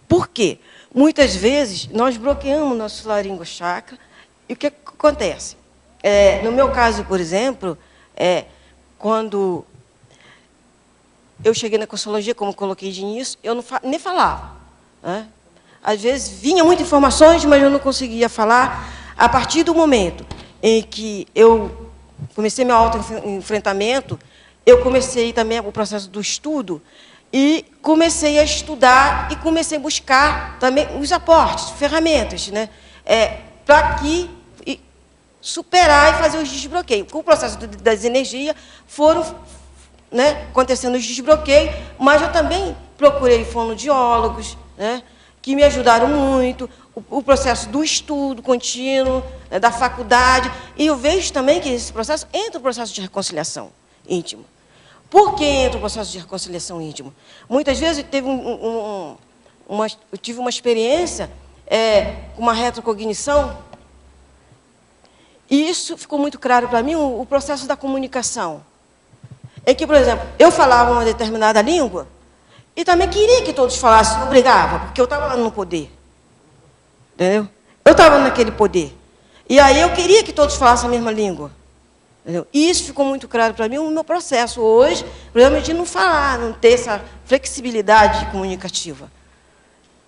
Por quê? Muitas vezes, nós bloqueamos nosso laringochacra, e o que acontece? No meu caso, por exemplo, quando eu cheguei na Conscienciologia, como coloquei de início, eu nem falava. Né? Às vezes, vinha muitas informações, mas eu não conseguia falar. A partir do momento em que eu comecei meu autoenfrentamento, eu comecei também o processo do estudo, e comecei a estudar e comecei a buscar também os aportes, ferramentas, né? Para que superar e fazer os desbloqueios. Com o processo das energias, foram, né, acontecendo os desbloqueios, mas eu também procurei fonoaudiólogos, né, que me ajudaram muito, o processo do estudo contínuo, né, da faculdade, e eu vejo também que esse processo entra o processo de reconciliação íntima. Por que entra o processo de reconciliação íntima? Muitas vezes eu tive uma experiência com uma retrocognição, e isso ficou muito claro para mim, o processo da comunicação. É que, por exemplo, eu falava uma determinada língua, e também queria que todos falassem, não brigava, porque eu estava lá no poder. Entendeu? Eu estava naquele poder. E aí eu queria que todos falassem a mesma língua. Entendeu? E isso ficou muito claro para mim no meu processo hoje, por exemplo, de não falar, não ter essa flexibilidade comunicativa.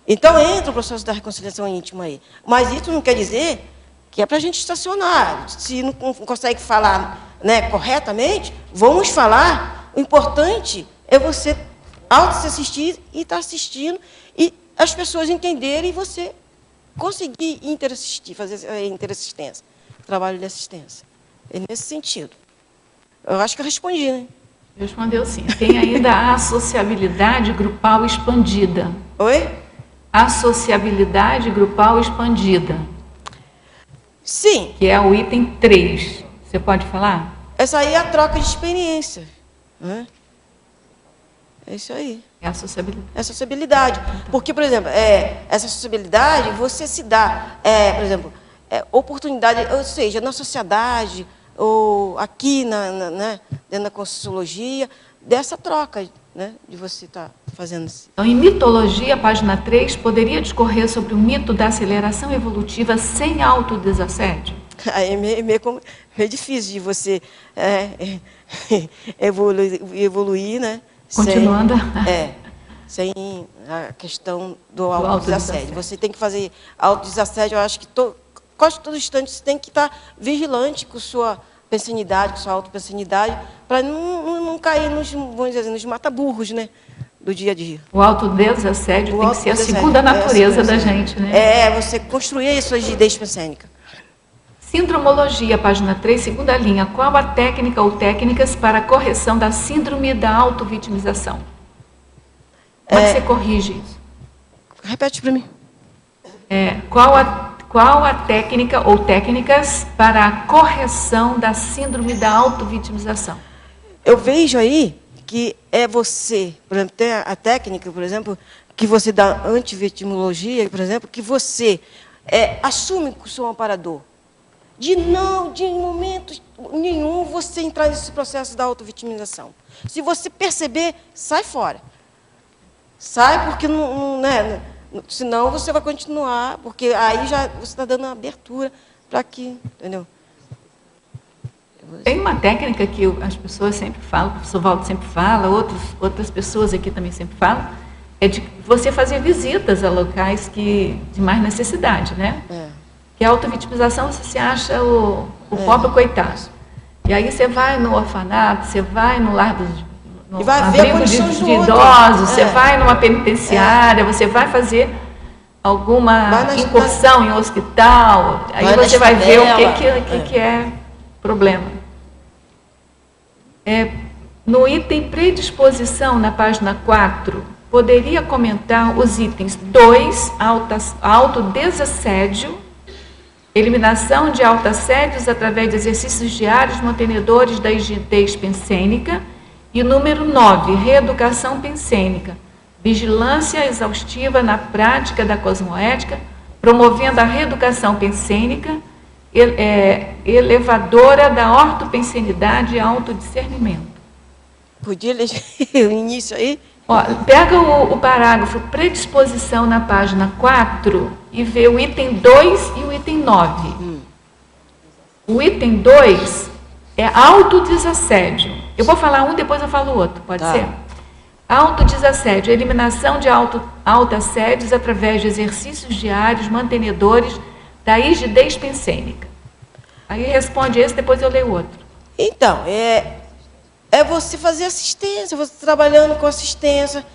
Então entra o processo da reconciliação íntima aí. Mas isso não quer dizer que é para a gente estacionar. Se não consegue falar, né, corretamente, vamos falar. O importante é você se assistir e estar assistindo, e as pessoas entenderem e você conseguir interassistir, fazer a interassistência, trabalho de assistência. É nesse sentido. Eu acho que eu respondi, né? Respondeu sim. Tem ainda a associabilidade grupal expandida. Oi? Associabilidade grupal expandida. Sim. Que é o item 3. Você pode falar? Essa aí é a troca de experiência. Né? É isso aí. É a sociabilidade. É a sociabilidade. Porque, por exemplo, essa sociabilidade, você se dá, por exemplo, oportunidade, ou seja, na sociedade, ou aqui né, dentro da Conscienciologia, dessa troca, né, de você estar fazendo isso. Então, em mitologia, página 3, poderia discorrer sobre o mito da aceleração evolutiva sem autodesassédio? Aí é meio difícil de você evoluir, né? Continuando. Sem a questão do autodesassédio. Você tem que fazer autodesassédio, eu acho que quase todo instante você tem que estar vigilante com sua pensanidade, com sua autopensanidade, para não cair vamos dizer, nos mata-burros, né, do dia a dia. O autodesassédio tem que ser a segunda natureza da gente, né? Você construir as suas ideias pensênicas. Sindromologia, página 3, segunda linha. Qual a técnica ou técnicas para a correção da síndrome da autovitimização? Como é que você corrige isso? Repete para mim. Qual a técnica ou técnicas para a correção da síndrome da autovitimização? Eu vejo aí que você, por exemplo, tem a técnica, por exemplo, que você dá antivitimologia, por exemplo, que você assume que sou um amparador. de momento nenhum você entrar nesse processo da autovitimização. Se você perceber, sai fora. Sai, porque senão você vai continuar, porque aí já você está dando uma abertura para que, entendeu? Tem uma técnica que as pessoas sempre falam, o professor Valdo sempre fala, outras pessoas aqui também sempre falam, é de você fazer visitas a locais de mais necessidade, né? Que a autovitimização você se acha o pobre coitado. E aí você vai no orfanato, você vai no lar no abrigo de idosos, você vai numa penitenciária, você vai fazer alguma incursão em um hospital, aí você vai ver o que é problema. No item predisposição, na página 4, poderia comentar os itens 2, autodesassédio, eliminação de autoassédios através de exercícios diários mantenedores da rigidez pensênica, e número 9, reeducação pensênica, vigilância exaustiva na prática da cosmoética, promovendo a reeducação pensênica, elevadora da ortopensenidade e autodiscernimento. Podia ler o início aí? Pega o parágrafo predisposição na página 4 e vê o item 2 e o item 9. O item 2 é autodesassédio. Eu vou falar um, depois eu falo o outro, pode ser? Autodesassédio, eliminação de autoassédios através de exercícios diários mantenedores da rigidez pensênica. Aí responde esse, depois eu leio o outro. Então, é você fazer assistência, você trabalhando com assistência,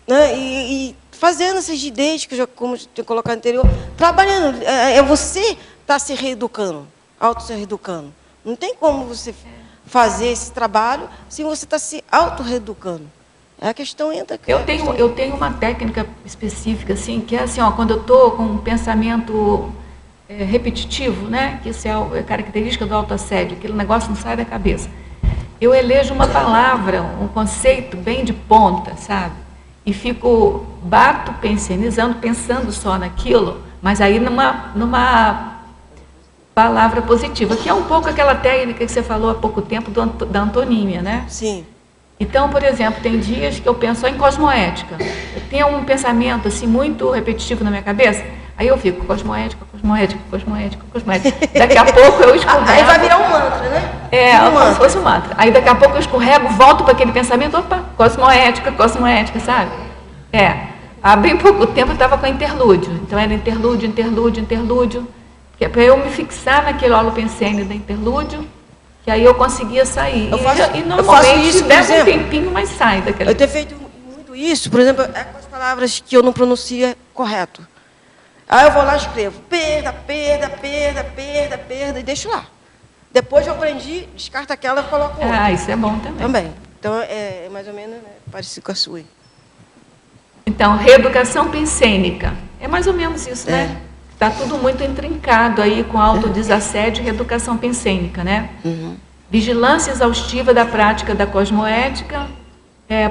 né, e fazendo essa rigidez, que eu já, como eu tinha colocado anterior, trabalhando. É você estar se reeducando, se reeducando. Não tem como você fazer esse trabalho se você está se auto-reeducando. A questão entra... Eu tenho uma técnica específica, assim, que é assim, quando eu estou com um pensamento repetitivo, né, que isso é característica do autoassédio, aquele negócio não sai da cabeça. Eu elejo uma palavra, um conceito bem de ponta, sabe? E bato pensionizando, pensando só naquilo, mas aí numa palavra positiva, que é um pouco aquela técnica que você falou há pouco tempo da antonímia, né? Sim. Então, por exemplo, tem dias que eu penso só em cosmoética. Eu tenho um pensamento assim muito repetitivo na minha cabeça, aí eu fico cosmoética, cosmoética, cosmoética, cosmoética. Daqui a pouco eu escorrego. Aí vai virar um mantra, né? Como se fosse um mantra. Aí daqui a pouco eu escorrego, volto para aquele pensamento, opa, cosmoética, cosmoética, sabe? Há bem pouco tempo eu estava com interlúdio. Então era interlúdio, interlúdio, interlúdio. Que é para eu me fixar naquele holopensene da interlúdio, que aí eu conseguia sair. E normalmente isso, leva um tempinho, mas sai daquele. Eu tenho feito muito isso, por exemplo, com as palavras que eu não pronuncio correto. Aí eu vou lá e escrevo perda, perda, perda, perda, perda, e deixo lá. Depois eu aprendi, descarto aquela e coloco outra. Isso é bom também. Então, é mais ou menos parecido com a sua. Então, reeducação pensênica. É mais ou menos isso, né? Está tudo muito intrincado aí com autodesassédio e reeducação pensênica, né? Vigilância exaustiva da prática da cosmoética,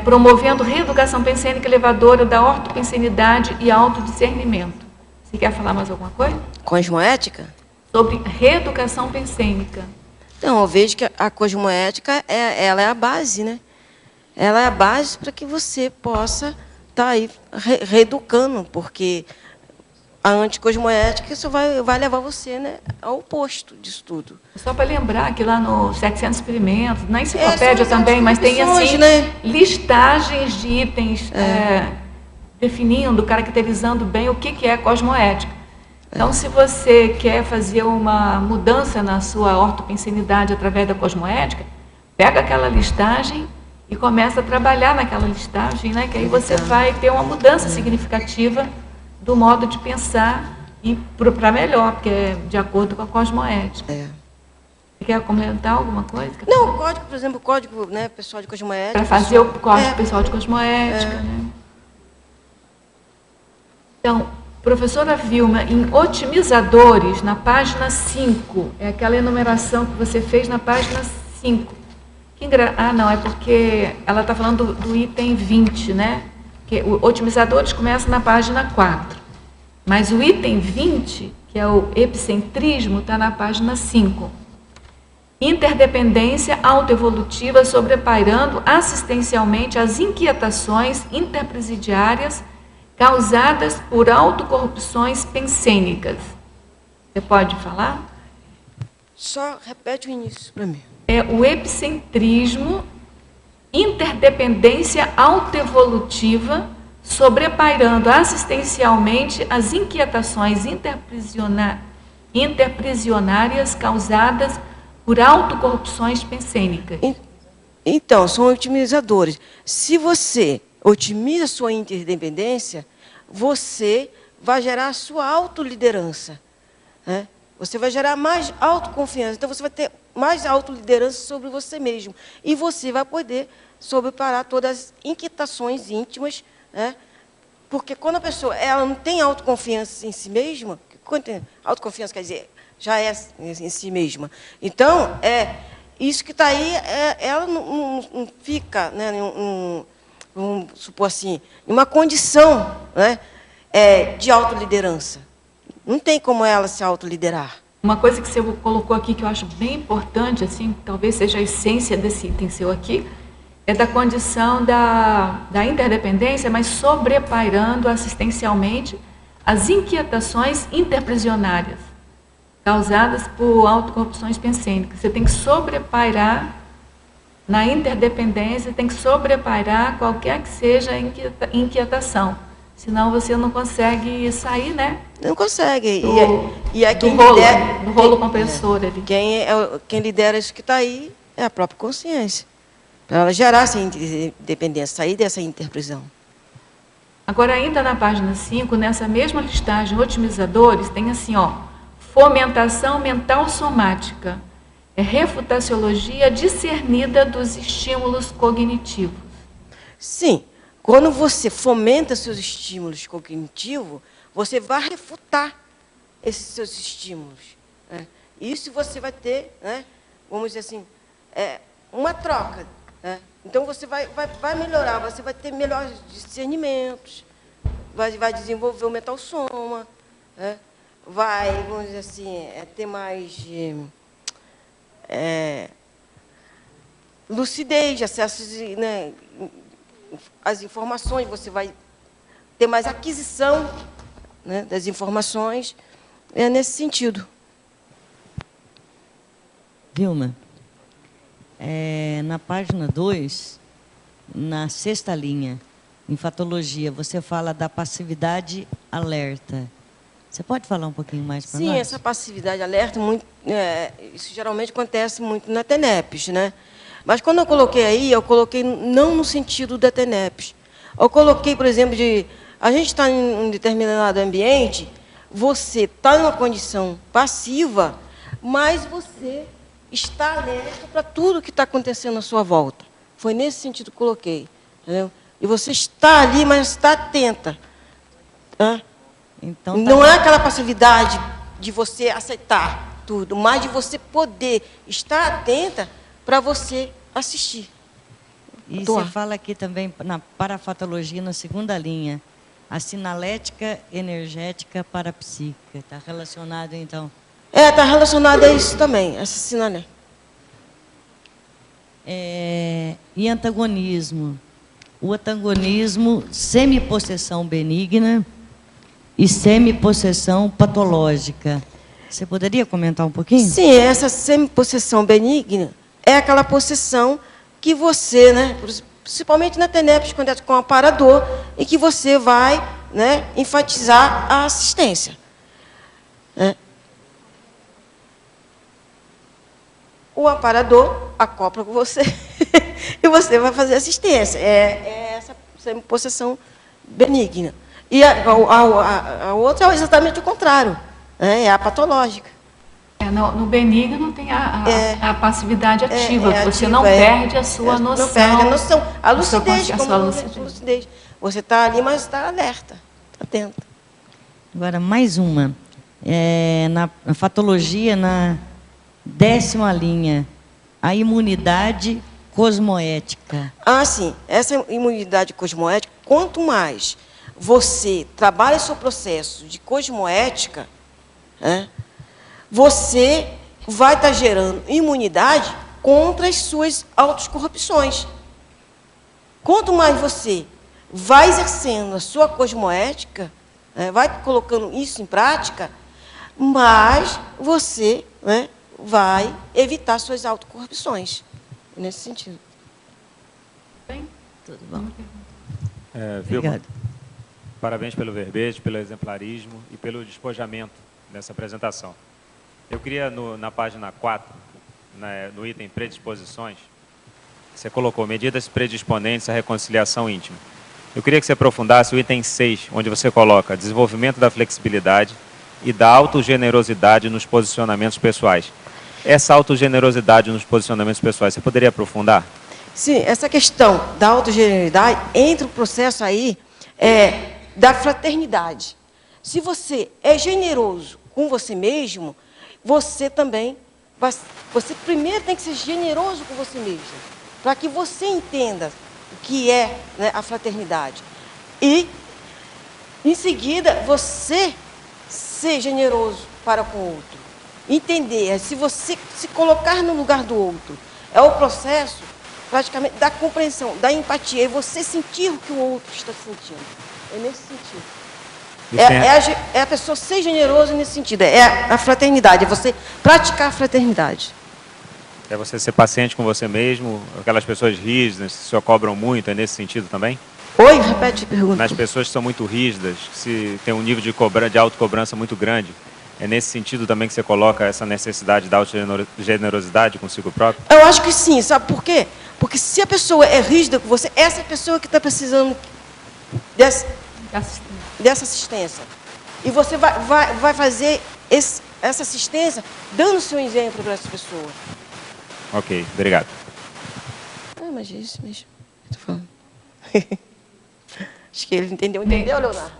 promovendo reeducação pensênica elevadora da ortopensenidade e autodiscernimento. Você quer falar mais alguma coisa? Cosmoética? Sobre reeducação pensênica. Então, eu vejo que a cosmoética ela é a base, né? Ela é a base para que você possa estar aí reeducando, porque a anticosmoética isso vai levar você, né, ao oposto disso tudo. Só para lembrar que lá no 700 experimentos, na enciclopédia também, mas tem assim, né, listagens de itens definindo, caracterizando bem o que é cosmoética. Então, se você quer fazer uma mudança na sua ortopensenidade através da cosmoética, pega aquela listagem e começa a trabalhar naquela listagem, né, que aí você vai ter uma mudança significativa do modo de pensar e para melhor, porque é de acordo com a cosmoética. Você quer comentar alguma coisa? Não, o código, por exemplo, o código, né, pessoal de cosmoética. Para fazer o código pessoal de cosmoética. Né? Então, professora Vilma, em otimizadores, na página 5, é aquela enumeração que você fez na página 5. Não, é porque ela está falando do item 20, né? Que otimizadores começa na página 4. Mas o item 20, que é o epicentrismo, está na página 5. Interdependência autoevolutiva sobrepairando assistencialmente as inquietações interpresidiárias causadas por autocorrupções pensênicas. Você pode falar? Só repete o início para mim. É o epicentrismo, interdependência autoevolutiva, sobrepairando assistencialmente as inquietações interprisionárias causadas por autocorrupções pensênicas. Então, são otimizadores. Se você otimiza a sua interdependência, você vai gerar a sua autoliderança, né? Você vai gerar mais autoconfiança. Então, você vai ter mais autoliderança sobre você mesmo. E você vai poder sobreparar todas as inquietações íntimas, né? Porque quando a pessoa ela não tem autoconfiança em si mesma, autoconfiança quer dizer, já é em si mesma. Então, isso que está aí, ela não fica, né, vamos supor assim, em uma condição, né, de autoliderança. Não tem como ela se autoliderar. Uma coisa que você colocou aqui que eu acho bem importante, assim, talvez seja a essência desse item seu aqui, é da condição da interdependência, mas sobrepairando assistencialmente as inquietações interprisionárias causadas por autocorrupções pensênicas. Você tem que sobrepairar na interdependência, tem que sobrepairar qualquer que seja a inquietação. Senão você não consegue sair, né? Não consegue. Do rolo compressor ali. Quem lidera isso que está aí é a própria consciência. Para ela gerar essa independência, sair dessa interprisão. Agora, ainda na página 5, nessa mesma listagem, otimizadores, tem assim, ó, fomentação mental somática. É refutaciologia discernida dos estímulos cognitivos. Sim. Quando você fomenta seus estímulos cognitivos, você vai refutar esses seus estímulos, né? Isso você vai ter, né, vamos dizer assim, uma troca, né? Então você vai melhorar, você vai ter melhores discernimentos, vai desenvolver o mental soma, né? Vai, vamos dizer assim, ter mais lucidez, acesso, né, as informações, você vai ter mais aquisição, né, das informações, nesse sentido. Vilma, na página 2, na 6ª linha, em fatologia, você fala da passividade alerta. Você pode falar um pouquinho mais para nós? Sim, essa passividade alerta, isso geralmente acontece muito na TENEPS, né? Mas quando eu coloquei aí, eu coloquei não no sentido da TENEPS. Eu coloquei, por exemplo, a gente está em um determinado ambiente, você está em uma condição passiva, mas você está alerta para tudo que está acontecendo à sua volta. Foi nesse sentido que eu coloquei. Entendeu? E você está ali, mas está atenta. Então, não é aquela passividade de você aceitar tudo, mas de você poder estar atenta para você assistir. E você fala aqui também, na parafatologia, na 2ª linha, a sinalética energética parapsíquica. Está relacionado, então? Está relacionado a isso também, essa sinalética. E antagonismo. O antagonismo, semipossessão benigna e semipossessão patológica. Você poderia comentar um pouquinho? Sim, essa semipossessão benigna é aquela possessão que você, né, principalmente na TENEPS, quando é com o amparador, e que você vai, né, enfatizar a assistência. O amparador acopla com você e você vai fazer assistência. É essa semipossessão benigna. E a outra é exatamente o contrário, né, é a patológica. No benigno tem a passividade ativa, você não perde a sua noção. Não perde a noção. A lucidez, como a lucidez. Você está ali, mas está alerta, atento. Agora, mais uma. Na fatologia, na 10ª linha, a imunidade cosmoética. Sim. Essa imunidade cosmoética, quanto mais você trabalha seu processo de cosmoética, né, você vai estar gerando imunidade contra as suas autocorrupções. Quanto mais você vai exercendo a sua cosmoética, né, vai colocando isso em prática, mais você, né, vai evitar suas autocorrupções. Nesse sentido. Bem? Tudo bom? Vilma, parabéns pelo verbete, pelo exemplarismo e pelo despojamento dessa apresentação. Eu queria, na página 4, no item predisposições, você colocou medidas predisponentes à reconciliação íntima. Eu queria que você aprofundasse o item 6, onde você coloca desenvolvimento da flexibilidade e da autogenerosidade nos posicionamentos pessoais. Essa autogenerosidade nos posicionamentos pessoais, você poderia aprofundar? Sim, essa questão da autogenerosidade entra o processo aí da fraternidade. Se você é generoso com você mesmo, você também, você primeiro tem que ser generoso com você mesmo, para que você entenda o que é, né, a fraternidade. E, em seguida, você ser generoso para com o outro. Entender, se você se colocar no lugar do outro, é o processo praticamente da compreensão, da empatia, é você sentir o que o outro está sentindo. É nesse sentido. É a pessoa ser generosa nesse sentido, é a fraternidade, é você praticar a fraternidade. É você ser paciente com você mesmo, aquelas pessoas rígidas, que só cobram muito, é nesse sentido também? Oi, repete a pergunta. Nas pessoas que são muito rígidas, que têm um nível de autocobrança muito grande, é nesse sentido também que você coloca essa necessidade da autogenerosidade consigo próprio? Eu acho que sim, sabe por quê? Porque se a pessoa é rígida com você, essa pessoa que está precisando dessa assistência. E você vai fazer essa assistência dando o seu exemplo para essa pessoa. Ok, obrigado. Mas é isso mesmo que eu estou falando. Acho que ele entendeu, Leonardo?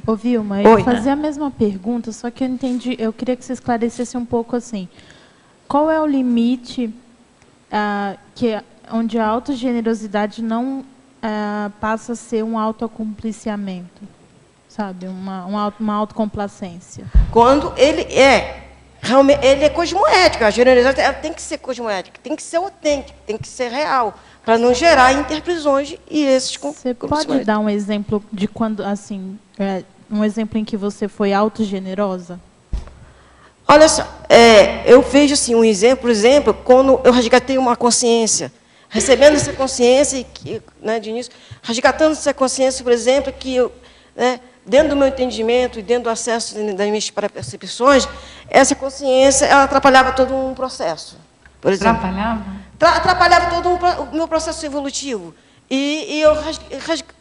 Ô, Vilma, eu fazia a mesma pergunta, só que eu queria que você esclarecesse um pouco assim. Qual é o limite onde a autogenerosidade não passa a ser um autoacompliciamento, sabe? Uma autocomplacência. Quando realmente, ele é cosmoético, a generosidade ela tem que ser cosmoética, tem que ser autêntica, tem que ser real, para não gerar interprisões e esses conflitos. Você pode dar um exemplo de quando, assim, um exemplo em que você foi autogenerosa? Olha só, eu vejo assim, um exemplo, por exemplo, quando eu resgatei uma consciência, recebendo essa consciência, né, de início, resgatando essa consciência, por exemplo, que eu, né, dentro do meu entendimento e dentro do acesso das minhas percepções, essa consciência ela atrapalhava todo um processo. Por exemplo, atrapalhava? Atrapalhava todo o meu processo evolutivo. E eu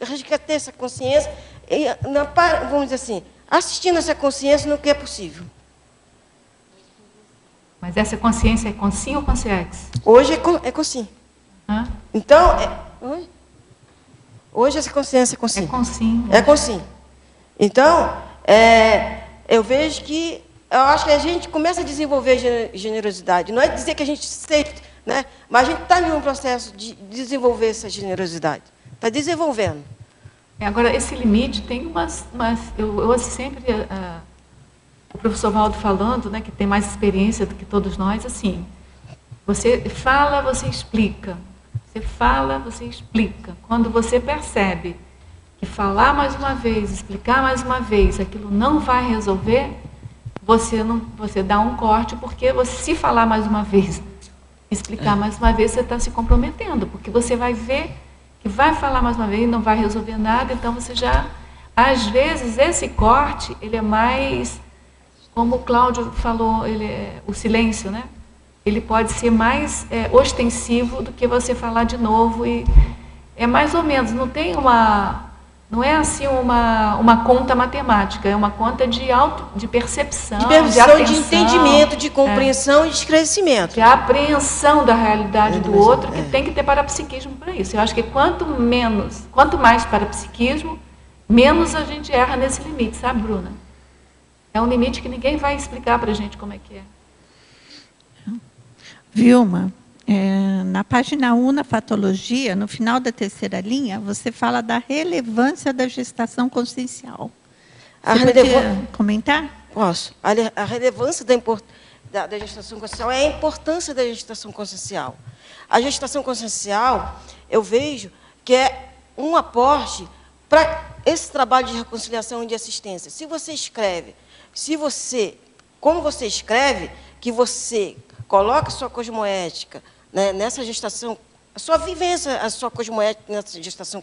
resgatei essa consciência, e, vamos dizer assim, assistindo essa consciência no que é possível. Mas essa consciência é com sim ou com CX? Hoje é com sim. Então, hoje essa consciência é com sim. É com sim. É com sim. Então, eu vejo que, eu acho que a gente começa a desenvolver generosidade. Não é dizer que a gente sente, né? Mas a gente está em um processo de desenvolver essa generosidade. Está desenvolvendo. Agora, esse limite tem eu ouço sempre o professor Valdo falando, né, que tem mais experiência do que todos nós, assim, você fala, você explica. Você fala, você explica. Quando você percebe que falar mais uma vez, explicar mais uma vez, aquilo não vai resolver, você dá um corte, porque se falar mais uma vez, explicar mais uma vez, você está se comprometendo, porque você vai ver que vai falar mais uma vez e não vai resolver nada, então você já, às vezes, esse corte, ele é mais, como o Cláudio falou, o silêncio, né? Ele pode ser mais ostensivo do que você falar de novo, e é mais ou menos, não é assim uma conta matemática, é uma conta de percepção, de atenção, de entendimento, de compreensão e de esclarecimento. De apreensão da realidade do outro, que tem que ter parapsiquismo para isso. Eu acho que quanto mais parapsiquismo, menos a gente erra nesse limite, sabe, Bruna? É um limite que ninguém vai explicar para a gente como é que é. Vilma, na página 1, na fatologia, no final da terceira linha, você fala da relevância da gestação consciencial. Você podia comentar? Posso. A relevância da gestação consciencial é a importância da gestação consciencial. A gestação consciencial, eu vejo que é um aporte para esse trabalho de reconciliação e de assistência. Se você escreve, como você escreve, que você coloca a sua cosmoética, né, nessa gestação, a sua vivência, a sua cosmoética nessa gestação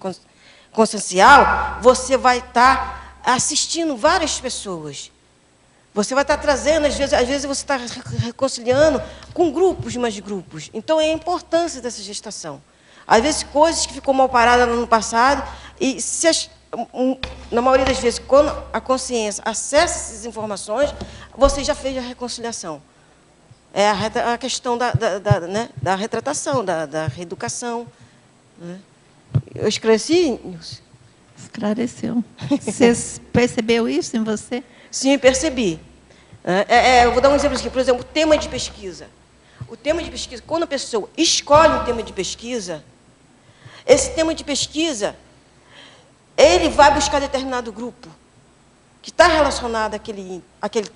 consciencial, você vai estar assistindo várias pessoas. Você vai estar trazendo, às vezes você está reconciliando com grupos, mais grupos. Então, é a importância dessa gestação. Às vezes, coisas que ficou mal paradas no ano passado, e na maioria das vezes, quando a consciência acessa essas informações, você já fez a reconciliação. É a questão da retratação, da reeducação. Né? Eu esclareci, Nilce? Esclareceu. Você percebeu isso em você? Sim, percebi. Eu vou dar um exemplo aqui. Por exemplo, o tema de pesquisa. O tema de pesquisa, quando a pessoa escolhe um tema de pesquisa, esse tema de pesquisa, ele vai buscar determinado grupo que está relacionado àquele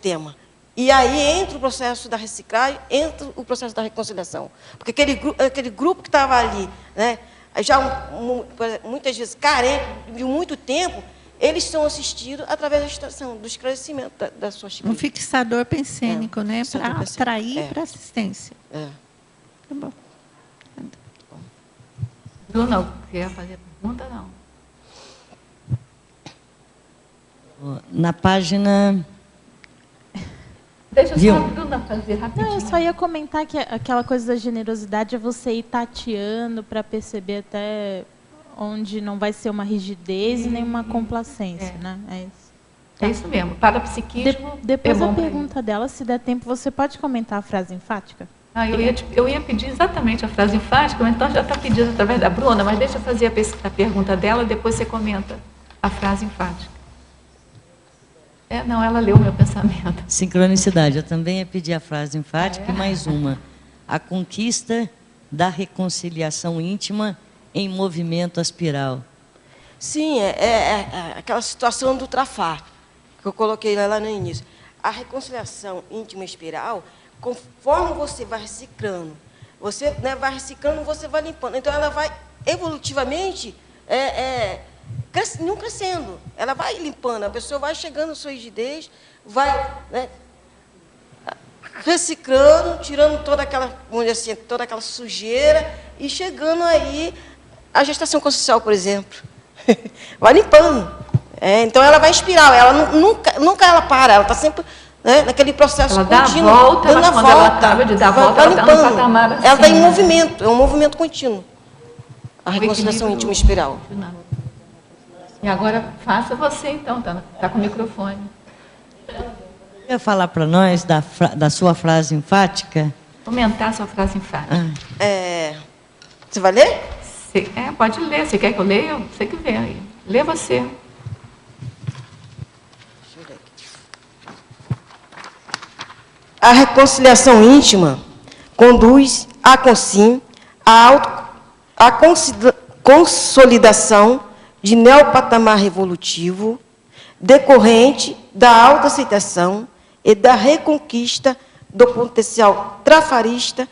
tema. E aí entra o processo da reciclagem, entra o processo da reconciliação. Porque aquele grupo que estava ali, né, já muitas vezes carente de muito tempo, eles são assistidos através da gestação, do esclarecimento da sua Um fixador pensênico, né? Para atrair para assistência. É. Tá bom. Bruna, quer fazer pergunta? Não. Na página... Deixa só a Bruna fazer rapidinho. Não, eu só ia comentar que aquela coisa da generosidade é você ir tateando para perceber até onde não vai ser uma rigidez e nem uma complacência, né? É isso. É isso mesmo. Parapsiquismo. Depois a pergunta dela, se der tempo, você pode comentar a frase enfática? Eu ia pedir exatamente a frase enfática, mas então já está pedindo através da Bruna, mas deixa eu fazer a pergunta dela, depois você comenta a frase enfática. Não, ela leu o meu pensamento. Sincronicidade. Eu também ia pedir a frase enfática e mais uma. A conquista da reconciliação íntima em movimento aspiral. Sim, é aquela situação do trafar, que eu coloquei lá no início. A reconciliação íntima espiral, conforme você vai reciclando, você vai reciclando, você vai limpando. Então, ela vai evolutivamente não crescendo. Ela vai limpando, a pessoa vai chegando à sua rigidez, vai reciclando, tirando toda aquela, vamos dizer assim, toda aquela sujeira e chegando aí a gestação consciencial, por exemplo. Vai limpando. Então, ela vai espiral. Ela nunca ela para. Ela está sempre naquele processo contínuo. Ela dá a volta, mas quando ela acaba de dar a volta, ela está no patamar assim. Ela está em movimento. É um movimento contínuo. A reconciliação íntima espiral. E agora, faça você, então. Está com o microfone. Quer falar para nós da sua frase enfática? Comentar a sua frase enfática. Você vai ler? Pode ler. Você quer que eu leia? Você que vê aí. Lê você. A reconciliação íntima conduz a consolidação de neopatamar evolutivo decorrente da autoaceitação e da reconquista do potencial traforista,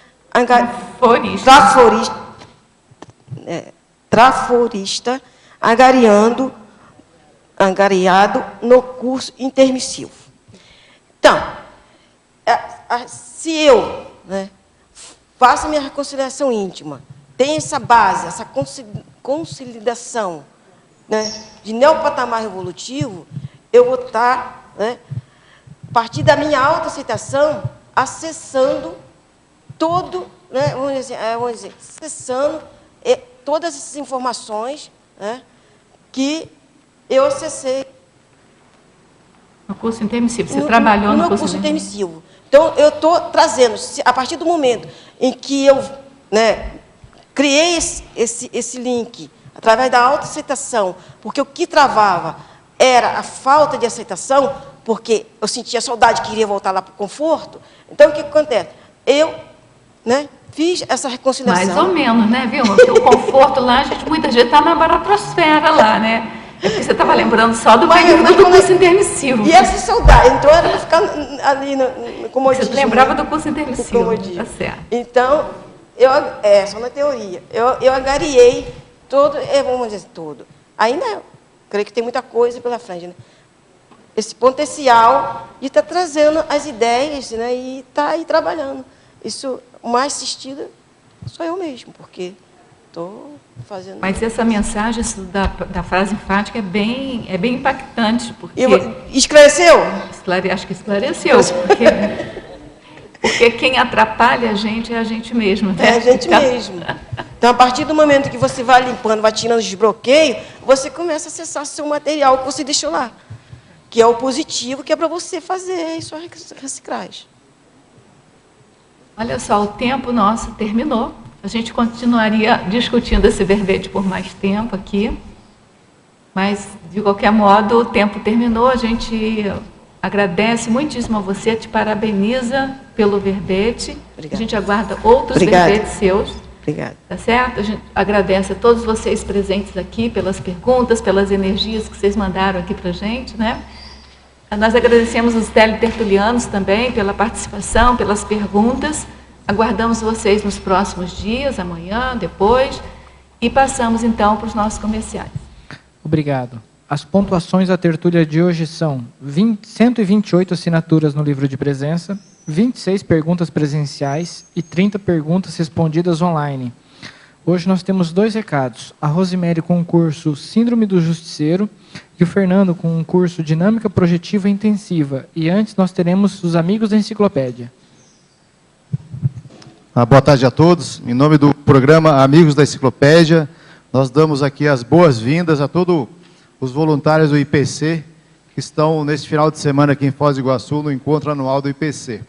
angariado no curso intermissivo. Então, se eu faço a minha reconciliação íntima, tenho essa base, essa consolidação de neopatamar evolutivo, eu vou estar, a partir da minha autoaceitação, acessando todo, vamos dizer, acessando todas essas informações que eu acessei. No curso intermissivo, você trabalhou no curso intermissivo. Então, eu estou trazendo, a partir do momento em que eu criei esse link, através da autoaceitação, porque o que travava era a falta de aceitação, porque eu sentia saudade, queria voltar lá para o conforto. Então, o que acontece? Eu fiz essa reconciliação. Mais ou menos, né, viu? Porque o conforto lá, muita gente está na baratrosfera lá, né? Você estava lembrando só do período do curso intermissivo. E essa saudade, então era para ficar ali no comodismo. Você lembrava do curso intermissivo, tá certo. Então, só na teoria, eu agariei todo, vamos dizer, todo. Ainda creio que tem muita coisa pela frente, né? Esse potencial de estar trazendo as ideias, né, e estar aí trabalhando. Isso, o mais assistido sou eu mesmo, porque estou fazendo... Mas essa mensagem da frase enfática é bem impactante. Porque esclareceu? Acho que esclareceu. Porque quem atrapalha a gente é a gente mesmo. Né? É a gente mesmo. Então, a partir do momento que você vai limpando, vai tirando os desbloqueios, você começa a acessar seu material que você deixou lá. Que é o positivo, que é para você fazer sua reciclagem. Olha só, o tempo nosso terminou. A gente continuaria discutindo esse verbete por mais tempo aqui. Mas, de qualquer modo, o tempo terminou. A gente agradece muitíssimo a você, te parabeniza pelo verbete. Obrigada. A gente aguarda outros verbetes seus. Obrigada. Tá certo? A gente agradece a todos vocês presentes aqui pelas perguntas, pelas energias que vocês mandaram aqui para a gente, né? Nós agradecemos os teletertulianos também pela participação, pelas perguntas. Aguardamos vocês nos próximos dias, amanhã, depois. E passamos, então, para os nossos comerciais. Obrigado. As pontuações da tertúlia de hoje são 128 assinaturas no livro de presença, 26 perguntas presenciais e 30 perguntas respondidas online. Hoje nós temos 2 recados. A Rosemary com o curso Síndrome do Justiceiro e o Fernando com o curso Dinâmica Projetiva Intensiva. E antes nós teremos os amigos da enciclopédia. Boa tarde a todos. Em nome do programa Amigos da Enciclopédia, nós damos aqui as boas-vindas a todos os voluntários do IPC que estão neste final de semana aqui em Foz do Iguaçu, no encontro anual do IPC.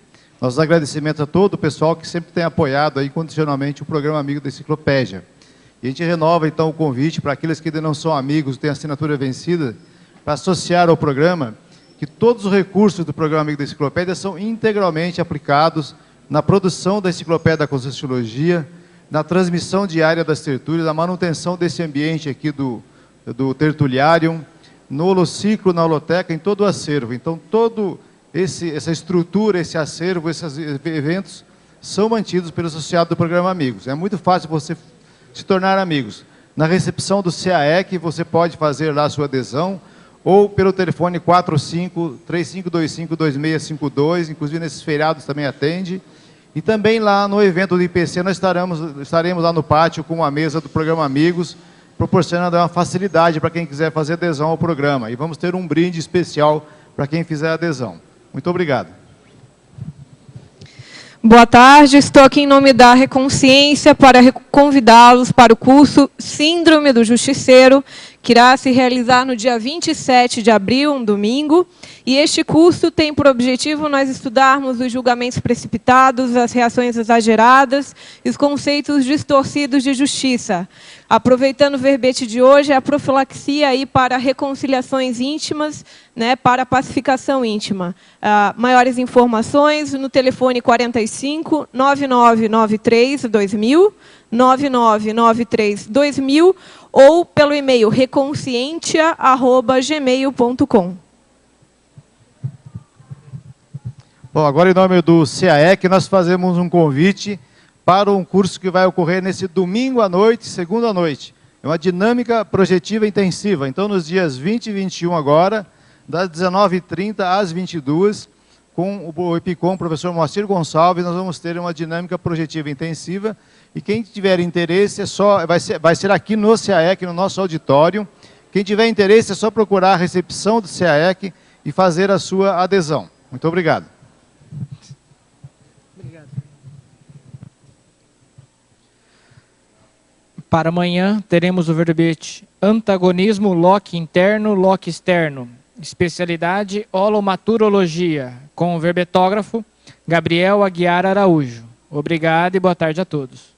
Nossos agradecimentos a todo o pessoal que sempre tem apoiado aí incondicionalmente o programa Amigo da Enciclopédia. E a gente renova, então, o convite para aqueles que ainda não são amigos, têm assinatura vencida, para associar ao programa, que todos os recursos do programa Amigo da Enciclopédia são integralmente aplicados na produção da Enciclopédia da Conscienciologia, na transmissão diária das tertúlias, na manutenção desse ambiente aqui do tertuliário, no holociclo, na holoteca, em todo o acervo. Então, essa estrutura, esse acervo, esses eventos são mantidos pelo associado do programa Amigos. É muito fácil você se tornar amigos. Na recepção do CAEC, você pode fazer lá a sua adesão, ou pelo telefone 45-3525-2652, inclusive nesses feriados também atende. E também lá no evento do IPC, nós estaremos lá no pátio com uma mesa do programa Amigos, proporcionando uma facilidade para quem quiser fazer adesão ao programa. E vamos ter um brinde especial para quem fizer adesão. Muito obrigado. Boa tarde, estou aqui em nome da Reconsciência para convidá-los para o curso Síndrome do Justiceiro, que irá se realizar no dia 27 de abril, um domingo. E este curso tem por objetivo nós estudarmos os julgamentos precipitados, as reações exageradas e os conceitos distorcidos de justiça. Aproveitando o verbete de hoje, a profilaxia aí para reconciliações íntimas, né, para pacificação íntima. Maiores informações no telefone 45 9993 2000, 9993 2000 ou pelo e-mail reconscientia@gmail.com. Bom, agora em nome do CAEC, nós fazemos um convite para um curso que vai ocorrer nesse domingo à noite, segunda à noite. É uma dinâmica projetiva intensiva. Então, nos dias 20 e 21 agora, das 19h30 às 22h, com o EPICOM, o professor Moacir Gonçalves, nós vamos ter uma dinâmica projetiva intensiva. E quem tiver interesse, vai ser aqui no CAEC, no nosso auditório. Quem tiver interesse, é só procurar a recepção do CAEC e fazer a sua adesão. Muito obrigado. Para amanhã, teremos o verbete Antagonismo Locke Interno, Locke Externo. Especialidade Holomaturologia, com o verbetógrafo Gabriel Aguiar Araújo. Obrigado e boa tarde a todos.